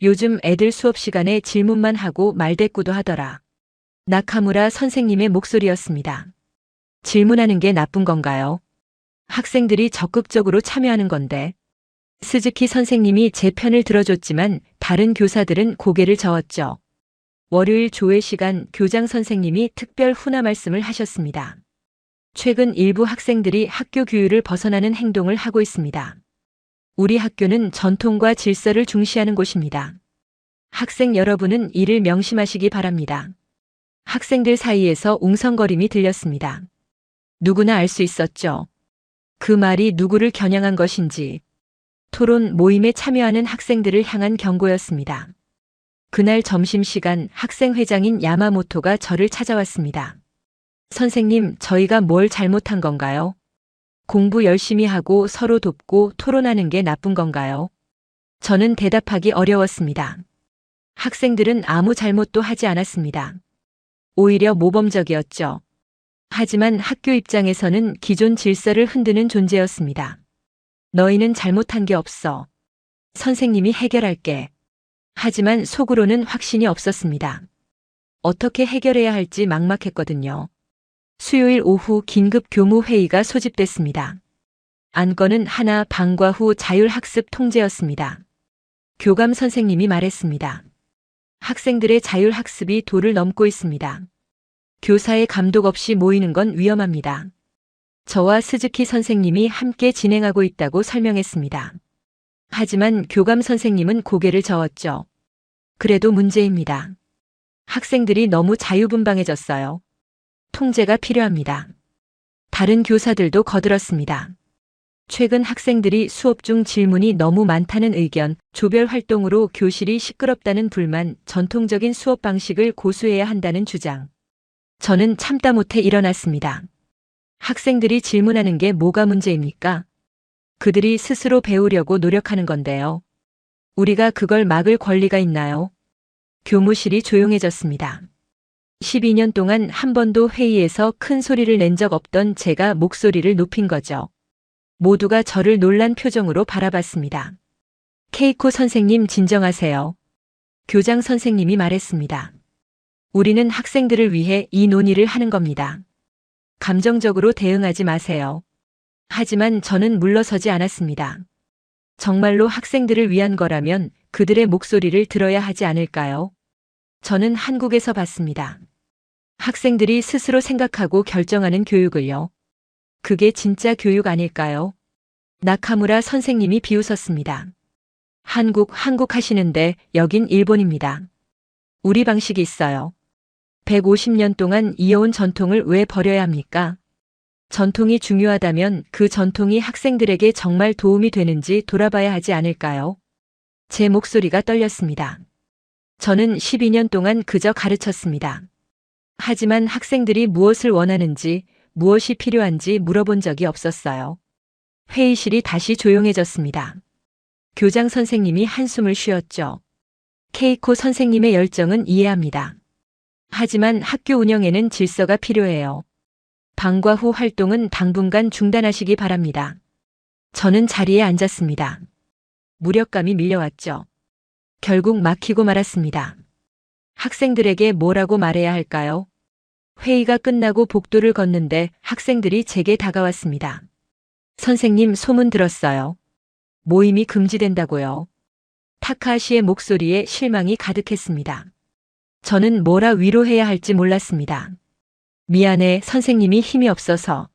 요즘 애들 수업 시간에 질문만 하고 말대꾸도 하더라. 나카무라 선생님의 목소리였습니다. 질문하는 게 나쁜 건가요? 학생들이 적극적으로 참여하는 건데. 스즈키 선생님이 제 편을 들어줬지만 다른 교사들은 고개를 저었죠. 월요일 조회 시간 교장 선생님이 특별 훈화 말씀을 하셨습니다. 최근 일부 학생들이 학교 규율을 벗어나는 행동을 하고 있습니다. 우리 학교는 전통과 질서를 중시하는 곳입니다. 학생 여러분은 이를 명심하시기 바랍니다. 학생들 사이에서 웅성거림이 들렸습니다. 누구나 알 수 있었죠. 그 말이 누구를 겨냥한 것인지. 토론 모임에 참여하는 학생들을 향한 경고였습니다. 그날 점심시간 학생회장인 야마모토가 저를 찾아왔습니다. 선생님, 저희가 뭘 잘못한 건가요? 공부 열심히 하고 서로 돕고 토론하는 게 나쁜 건가요? 저는 대답하기 어려웠습니다. 학생들은 아무 잘못도 하지 않았습니다. 오히려 모범적이었죠. 하지만 학교 입장에서는 기존 질서를 흔드는 존재였습니다. 너희는 잘못한 게 없어. 선생님이 해결할게. 하지만 속으로는 확신이 없었습니다. 어떻게 해결해야 할지 막막했거든요. 수요일 오후 긴급 교무회의가 소집됐습니다. 안건은 하나 방과 후 자율학습 통제였습니다. 교감 선생님이 말했습니다. 학생들의 자율학습이 도를 넘고 있습니다. 교사의 감독 없이 모이는 건 위험합니다. 저와 스즈키 선생님이 함께 진행하고 있다고 설명했습니다. 하지만 교감 선생님은 고개를 저었죠. 그래도 문제입니다. 학생들이 너무 자유분방해졌어요. 통제가 필요합니다. 다른 교사들도 거들었습니다. 최근 학생들이 수업 중 질문이 너무 많다는 의견, 조별 활동으로 교실이 시끄럽다는 불만, 전통적인 수업 방식을 고수해야 한다는 주장. 저는 참다 못해 일어났습니다. 학생들이 질문하는 게 뭐가 문제입니까? 그들이 스스로 배우려고 노력하는 건데요. 우리가 그걸 막을 권리가 있나요? 교무실이 조용해졌습니다. 12년 동안 한 번도 회의에서 큰 소리를 낸 적 없던 제가 목소리를 높인 거죠. 모두가 저를 놀란 표정으로 바라봤습니다. 케이코 선생님 진정하세요. 교장 선생님이 말했습니다. 우리는 학생들을 위해 이 논의를 하는 겁니다. 감정적으로 대응하지 마세요. 하지만 저는 물러서지 않았습니다. 정말로 학생들을 위한 거라면 그들의 목소리를 들어야 하지 않을까요? 저는 한국에서 봤습니다. 학생들이 스스로 생각하고 결정하는 교육을요. 그게 진짜 교육 아닐까요? 나카무라 선생님이 비웃었습니다. 한국 하시는데 여긴 일본입니다. 우리 방식이 있어요. 150년 동안 이어온 전통을 왜 버려야 합니까? 전통이 중요하다면 그 전통이 학생들에게 정말 도움이 되는지 돌아봐야 하지 않을까요? 제 목소리가 떨렸습니다. 저는 12년 동안 그저 가르쳤습니다. 하지만 학생들이 무엇을 원하는지, 무엇이 필요한지 물어본 적이 없었어요. 회의실이 다시 조용해졌습니다. 교장 선생님이 한숨을 쉬었죠. 케이코 선생님의 열정은 이해합니다. 하지만 학교 운영에는 질서가 필요해요. 방과 후 활동은 당분간 중단하시기 바랍니다. 저는 자리에 앉았습니다. 무력감이 밀려왔죠. 결국 막히고 말았습니다. 학생들에게 뭐라고 말해야 할까요? 회의가 끝나고 복도를 걷는데 학생들이 제게 다가왔습니다. 선생님, 소문 들었어요. 모임이 금지된다고요. 타카하시의 목소리에 실망이 가득했습니다. 저는 뭐라 위로해야 할지 몰랐습니다. 미안해, 선생님이 힘이 없어서.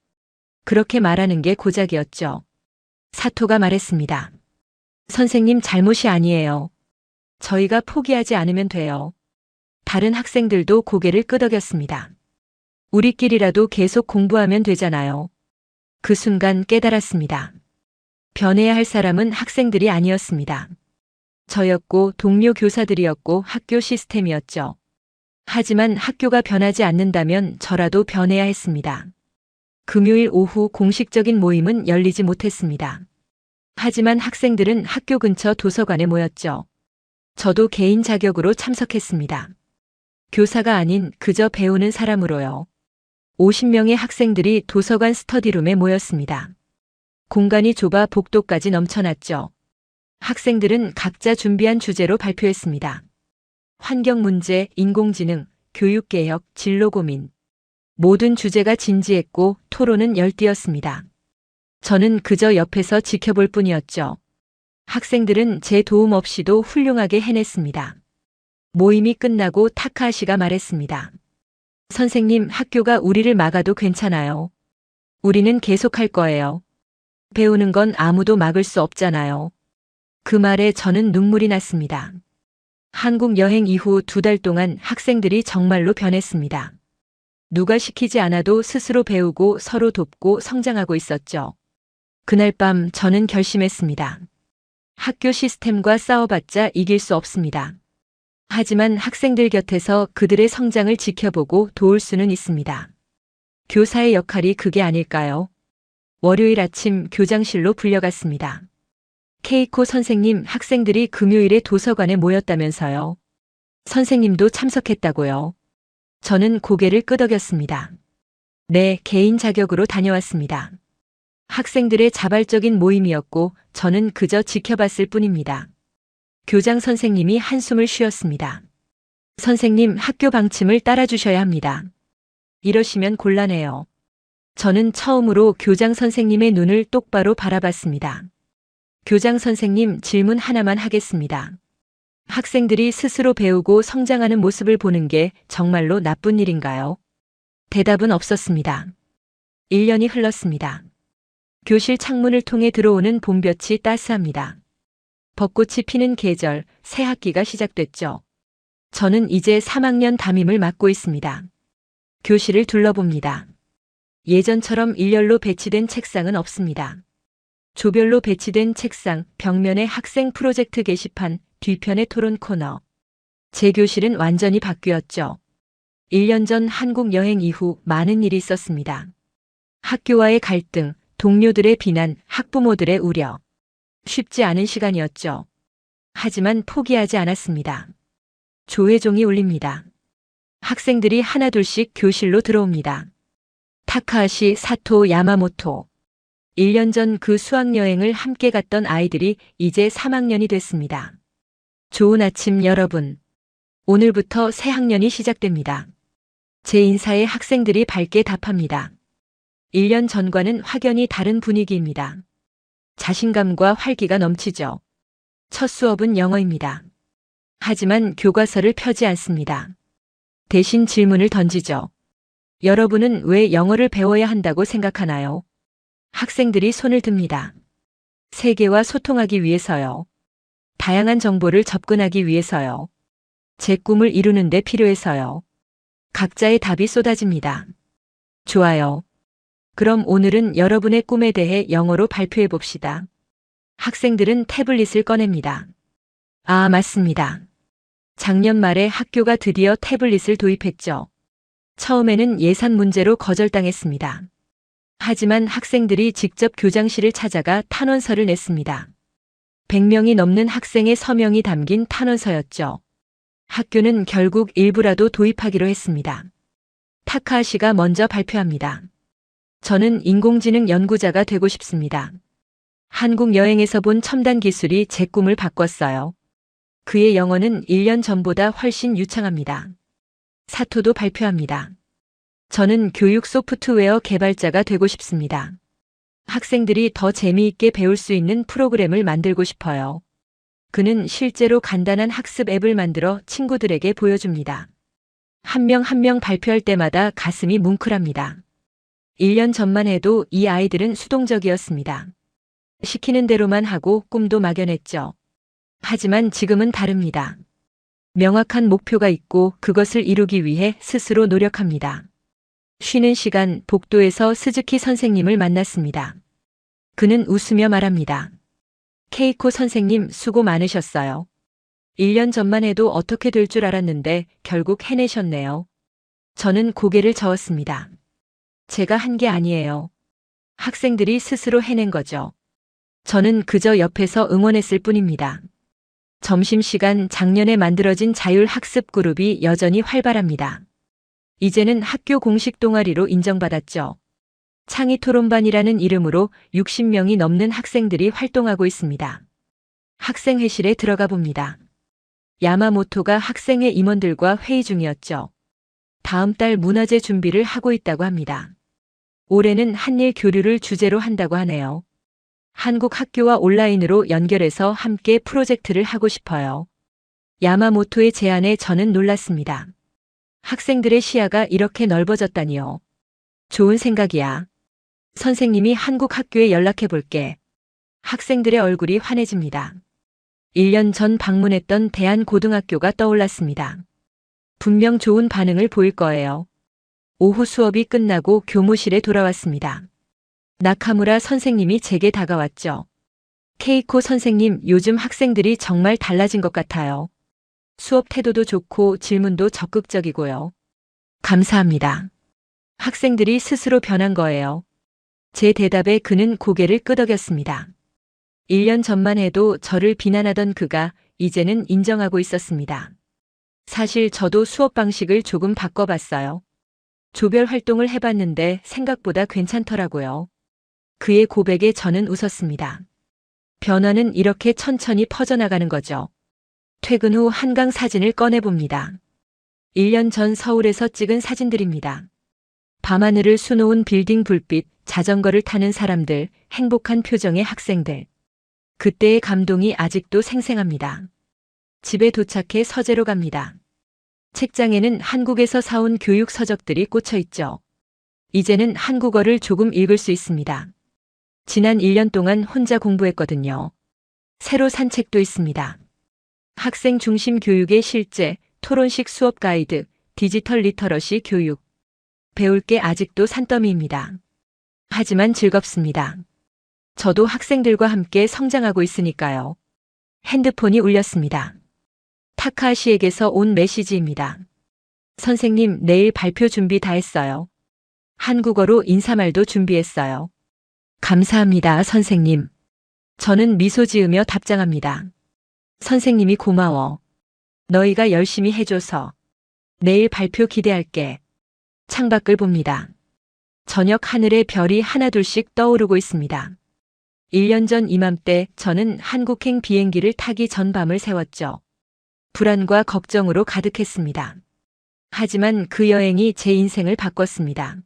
그렇게 말하는 게 고작이었죠. 사토가 말했습니다. 선생님 잘못이 아니에요. 저희가 포기하지 않으면 돼요. 다른 학생들도 고개를 끄덕였습니다. 우리끼리라도 계속 공부하면 되잖아요. 그 순간 깨달았습니다. 변해야 할 사람은 학생들이 아니었습니다. 저였고 동료 교사들이었고 학교 시스템이었죠. 하지만 학교가 변하지 않는다면 저라도 변해야 했습니다. 금요일 오후 공식적인 모임은 열리지 못했습니다. 하지만 학생들은 학교 근처 도서관에 모였죠. 저도 개인 자격으로 참석했습니다. 교사가 아닌 그저 배우는 사람으로요. 50명의 학생들이 도서관 스터디룸에 모였습니다. 공간이 좁아 복도까지 넘쳐났죠. 학생들은 각자 준비한 주제로 발표했습니다. 환경 문제, 인공지능, 교육개혁, 진로 고민. 모든 주제가 진지했고 토론은 열띠였습니다. 저는 그저 옆에서 지켜볼 뿐이었죠. 학생들은 제 도움 없이도 훌륭하게 해냈습니다. 모임이 끝나고 타카하시가 말했습니다. 선생님, 학교가 우리를 막아도 괜찮아요. 우리는 계속할 거예요. 배우는 건 아무도 막을 수 없잖아요. 그 말에 저는 눈물이 났습니다. 한국 여행 이후 2달 동안 학생들이 정말로 변했습니다. 누가 시키지 않아도 스스로 배우고 서로 돕고 성장하고 있었죠. 그날 밤 저는 결심했습니다. 학교 시스템과 싸워봤자 이길 수 없습니다. 하지만 학생들 곁에서 그들의 성장을 지켜보고 도울 수는 있습니다. 교사의 역할이 그게 아닐까요? 월요일 아침 교장실로 불려갔습니다. 케이코 선생님, 학생들이 금요일에 도서관에 모였다면서요. 선생님도 참석했다고요. 저는 고개를 끄덕였습니다. 네, 개인 자격으로 다녀왔습니다. 학생들의 자발적인 모임이었고 저는 그저 지켜봤을 뿐입니다. 교장 선생님이 한숨을 쉬었습니다. 선생님, 학교 방침을 따라주셔야 합니다. 이러시면 곤란해요. 저는 처음으로 교장 선생님의 눈을 똑바로 바라봤습니다. 교장 선생님, 질문 하나만 하겠습니다. 학생들이 스스로 배우고 성장하는 모습을 보는 게 정말로 나쁜 일인가요? 대답은 없었습니다. 1년이 흘렀습니다. 교실 창문을 통해 들어오는 봄볕이 따스합니다. 벚꽃이 피는 계절, 새 학기가 시작됐죠. 저는 이제 3학년 담임을 맡고 있습니다. 교실을 둘러봅니다. 예전처럼 일렬로 배치된 책상은 없습니다. 조별로 배치된 책상, 벽면에 학생 프로젝트 게시판, 뒤편에 토론 코너. 제 교실은 완전히 바뀌었죠. 1년 전 한국 여행 이후 많은 일이 있었습니다. 학교와의 갈등, 동료들의 비난, 학부모들의 우려. 쉽지 않은 시간이었죠. 하지만 포기하지 않았습니다. 조회종이 울립니다. 학생들이 하나둘씩 교실로 들어옵니다. 타카하시, 사토, 야마모토. 1년 전 그 수학여행을 함께 갔던 아이들이 이제 3학년이 됐습니다. 좋은 아침 여러분. 오늘부터 새 학년이 시작됩니다. 제 인사에 학생들이 밝게 답합니다. 1년 전과는 확연히 다른 분위기입니다. 자신감과 활기가 넘치죠. 첫 수업은 영어입니다. 하지만 교과서를 펴지 않습니다. 대신 질문을 던지죠. 여러분은 왜 영어를 배워야 한다고 생각하나요? 학생들이 손을 듭니다. 세계와 소통하기 위해서요. 다양한 정보를 접근하기 위해서요. 제 꿈을 이루는 데 필요해서요. 각자의 답이 쏟아집니다. 좋아요. 그럼 오늘은 여러분의 꿈에 대해 영어로 발표해 봅시다. 학생들은 태블릿을 꺼냅니다. 아, 맞습니다. 작년 말에 학교가 드디어 태블릿을 도입했죠. 처음에는 예산 문제로 거절당했습니다. 하지만 학생들이 직접 교장실을 찾아가 탄원서를 냈습니다. 100명이 넘는 학생의 서명이 담긴 탄원서였죠. 학교는 결국 일부라도 도입하기로 했습니다. 타카하시가 먼저 발표합니다. 저는 인공지능 연구자가 되고 싶습니다. 한국 여행에서 본 첨단 기술이 제 꿈을 바꿨어요. 그의 영어는 1년 전보다 훨씬 유창합니다. 사토도 발표합니다. 저는 교육 소프트웨어 개발자가 되고 싶습니다. 학생들이 더 재미있게 배울 수 있는 프로그램을 만들고 싶어요. 그는 실제로 간단한 학습 앱을 만들어 친구들에게 보여줍니다. 한 명 한 명 발표할 때마다 가슴이 뭉클합니다. 1년 전만 해도 이 아이들은 수동적이었습니다. 시키는 대로만 하고 꿈도 막연했죠. 하지만 지금은 다릅니다. 명확한 목표가 있고 그것을 이루기 위해 스스로 노력합니다. 쉬는 시간 복도에서 스즈키 선생님을 만났습니다. 그는 웃으며 말합니다. 케이코 선생님 수고 많으셨어요. 1년 전만 해도 어떻게 될 줄 알았는데 결국 해내셨네요. 저는 고개를 저었습니다. 제가 한 게 아니에요. 학생들이 스스로 해낸 거죠. 저는 그저 옆에서 응원했을 뿐입니다. 점심시간 작년에 만들어진 자율학습 그룹이 여전히 활발합니다. 이제는 학교 공식 동아리로 인정받았죠. 창의 토론반이라는 이름으로 60명이 넘는 학생들이 활동하고 있습니다. 학생회실에 들어가 봅니다. 야마모토가 학생회 임원들과 회의 중이었죠. 다음 달 문화제 준비를 하고 있다고 합니다. 올해는 한일 교류를 주제로 한다고 하네요. 한국 학교와 온라인으로 연결해서 함께 프로젝트를 하고 싶어요. 야마모토의 제안에 저는 놀랐습니다. 학생들의 시야가 이렇게 넓어졌다니요. 좋은 생각이야. 선생님이 한국 학교에 연락해 볼게. 학생들의 얼굴이 환해집니다. 1년 전 방문했던 대한고등학교가 떠올랐습니다. 분명 좋은 반응을 보일 거예요. 오후 수업이 끝나고 교무실에 돌아왔습니다. 나카무라 선생님이 제게 다가왔죠. 케이코 선생님, 요즘 학생들이 정말 달라진 것 같아요. 수업 태도도 좋고 질문도 적극적이고요. 감사합니다. 학생들이 스스로 변한 거예요. 제 대답에 그는 고개를 끄덕였습니다. 1년 전만 해도 저를 비난하던 그가 이제는 인정하고 있었습니다. 사실 저도 수업 방식을 조금 바꿔봤어요. 조별 활동을 해봤는데 생각보다 괜찮더라고요. 그의 고백에 저는 웃었습니다. 변화는 이렇게 천천히 퍼져나가는 거죠. 퇴근 후 한강 사진을 꺼내봅니다. 1년 전 서울에서 찍은 사진들입니다. 밤하늘을 수놓은 빌딩 불빛, 자전거를 타는 사람들, 행복한 표정의 학생들. 그때의 감동이 아직도 생생합니다. 집에 도착해 서재로 갑니다. 책장에는 한국에서 사온 교육 서적들이 꽂혀 있죠. 이제는 한국어를 조금 읽을 수 있습니다. 지난 1년 동안 혼자 공부했거든요. 새로 산 책도 있습니다. 학생 중심 교육의 실제, 토론식 수업 가이드, 디지털 리터러시 교육. 배울 게 아직도 산더미입니다. 하지만 즐겁습니다. 저도 학생들과 함께 성장하고 있으니까요. 핸드폰이 울렸습니다. 타카하시에게서 온 메시지입니다. 선생님, 내일 발표 준비 다 했어요. 한국어로 인사말도 준비했어요. 감사합니다, 선생님. 저는 미소 지으며 답장합니다. 선생님이 고마워. 너희가 열심히 해줘서. 내일 발표 기대할게. 창밖을 봅니다. 저녁 하늘에 별이 하나둘씩 떠오르고 있습니다. 1년 전 이맘때 저는 한국행 비행기를 타기 전 밤을 새웠죠. 불안과 걱정으로 가득했습니다. 하지만 그 여행이 제 인생을 바꿨습니다.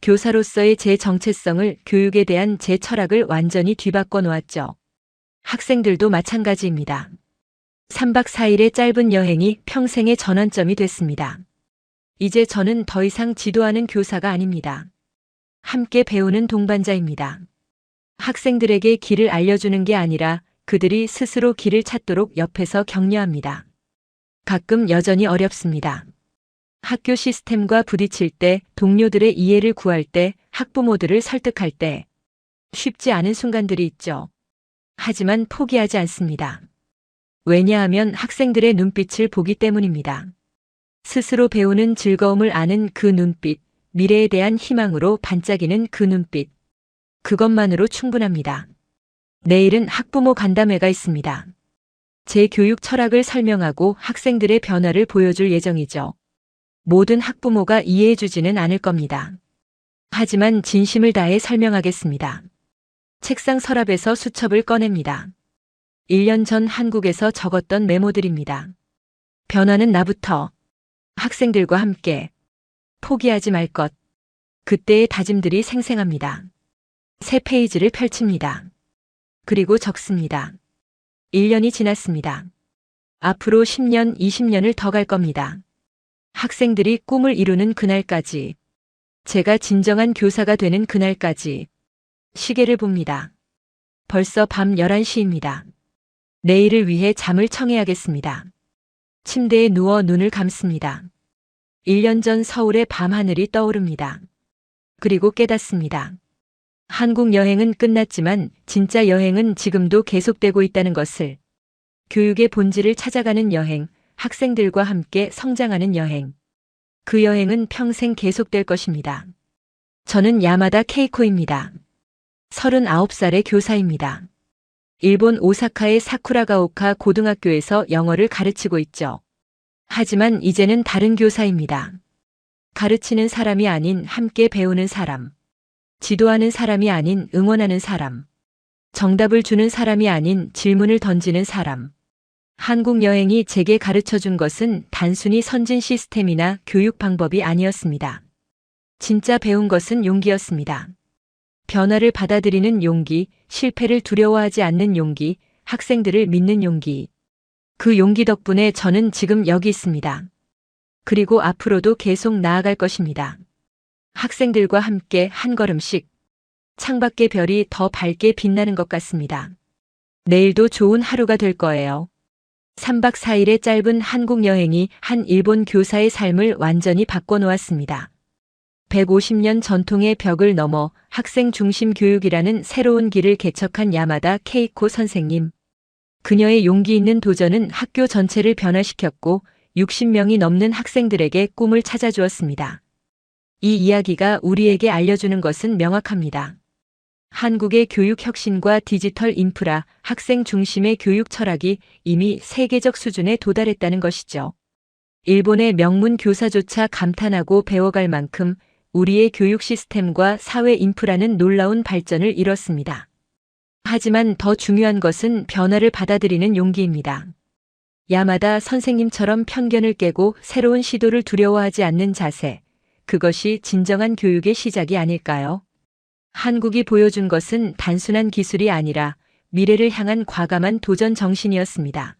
교사로서의 제 정체성을, 교육에 대한 제 철학을 완전히 뒤바꿔 놓았죠. 학생들도 마찬가지입니다. 3박 4일의 짧은 여행이 평생의 전환점이 됐습니다. 이제 저는 더 이상 지도하는 교사가 아닙니다. 함께 배우는 동반자입니다. 학생들에게 길을 알려주는 게 아니라 그들이 스스로 길을 찾도록 옆에서 격려합니다. 가끔 여전히 어렵습니다. 학교 시스템과 부딪힐 때, 동료들의 이해를 구할 때, 학부모들을 설득할 때 쉽지 않은 순간들이 있죠. 하지만 포기하지 않습니다. 왜냐하면 학생들의 눈빛을 보기 때문입니다. 스스로 배우는 즐거움을 아는 그 눈빛, 미래에 대한 희망으로 반짝이는 그 눈빛. 그것만으로 충분합니다. 내일은 학부모 간담회가 있습니다. 제 교육 철학을 설명하고 학생들의 변화를 보여줄 예정이죠. 모든 학부모가 이해해주지는 않을 겁니다. 하지만 진심을 다해 설명하겠습니다. 책상 서랍에서 수첩을 꺼냅니다. 1년 전 한국에서 적었던 메모들입니다. 변화는 나부터. 학생들과 함께. 포기하지 말 것. 그때의 다짐들이 생생합니다. 새 페이지를 펼칩니다. 그리고 적습니다. 1년이 지났습니다. 앞으로 10년, 20년을 더 갈 겁니다. 학생들이 꿈을 이루는 그날까지. 제가 진정한 교사가 되는 그날까지. 시계를 봅니다. 벌써 밤 11시입니다. 내일을 위해 잠을 청해야겠습니다. 침대에 누워 눈을 감습니다. 1년 전 서울의 밤하늘이 떠오릅니다. 그리고 깨닫습니다. 한국 여행은 끝났지만 진짜 여행은 지금도 계속되고 있다는 것을. 교육의 본질을 찾아가는 여행, 학생들과 함께 성장하는 여행. 그 여행은 평생 계속될 것입니다. 저는 야마다 케이코입니다. 39살의 교사입니다. 일본 오사카의 사쿠라가오카 고등학교에서 영어를 가르치고 있죠. 하지만 이제는 다른 교사입니다. 가르치는 사람이 아닌 함께 배우는 사람. 지도하는 사람이 아닌 응원하는 사람. 정답을 주는 사람이 아닌 질문을 던지는 사람. 한국 여행이 제게 가르쳐 준 것은 단순히 선진 시스템이나 교육 방법이 아니었습니다. 진짜 배운 것은 용기였습니다. 변화를 받아들이는 용기, 실패를 두려워하지 않는 용기, 학생들을 믿는 용기. 그 용기 덕분에 저는 지금 여기 있습니다. 그리고 앞으로도 계속 나아갈 것입니다. 학생들과 함께 한 걸음씩. 창밖의 별이 더 밝게 빛나는 것 같습니다. 내일도 좋은 하루가 될 거예요. 3박 4일의 짧은 한국 여행이 한 일본 교사의 삶을 완전히 바꿔놓았습니다. 150년 전통의 벽을 넘어 학생 중심 교육이라는 새로운 길을 개척한 야마다 케이코 선생님. 그녀의 용기 있는 도전은 학교 전체를 변화시켰고 60명이 넘는 학생들에게 꿈을 찾아주었습니다. 이 이야기가 우리에게 알려주는 것은 명확합니다. 한국의 교육 혁신과 디지털 인프라, 학생 중심의 교육 철학이 이미 세계적 수준에 도달했다는 것이죠. 일본의 명문 교사조차 감탄하고 배워갈 만큼 우리의 교육 시스템과 사회 인프라는 놀라운 발전을 이뤘습니다. 하지만 더 중요한 것은 변화를 받아들이는 용기입니다. 야마다 선생님처럼 편견을 깨고 새로운 시도를 두려워하지 않는 자세, 그것이 진정한 교육의 시작이 아닐까요? 한국이 보여준 것은 단순한 기술이 아니라 미래를 향한 과감한 도전 정신이었습니다.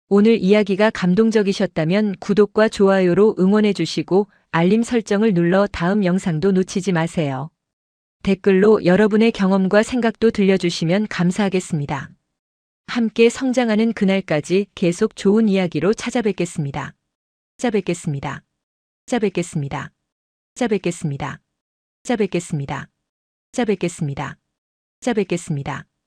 오늘 이야기가 감동적이셨다면 구독과 좋아요로 응원해 주시고 알림 설정을 눌러 다음 영상도 놓치지 마세요. 댓글로 여러분의 경험과 생각도 들려주시면 감사하겠습니다. 함께 성장하는 그날까지 계속 좋은 이야기로 찾아뵙겠습니다. 찾아뵙겠습니다. 찾아뵙겠습니다. 찾아뵙겠습니다. 찾아뵙겠습니다. 찾아뵙겠습니다. 찾아뵙겠습니다.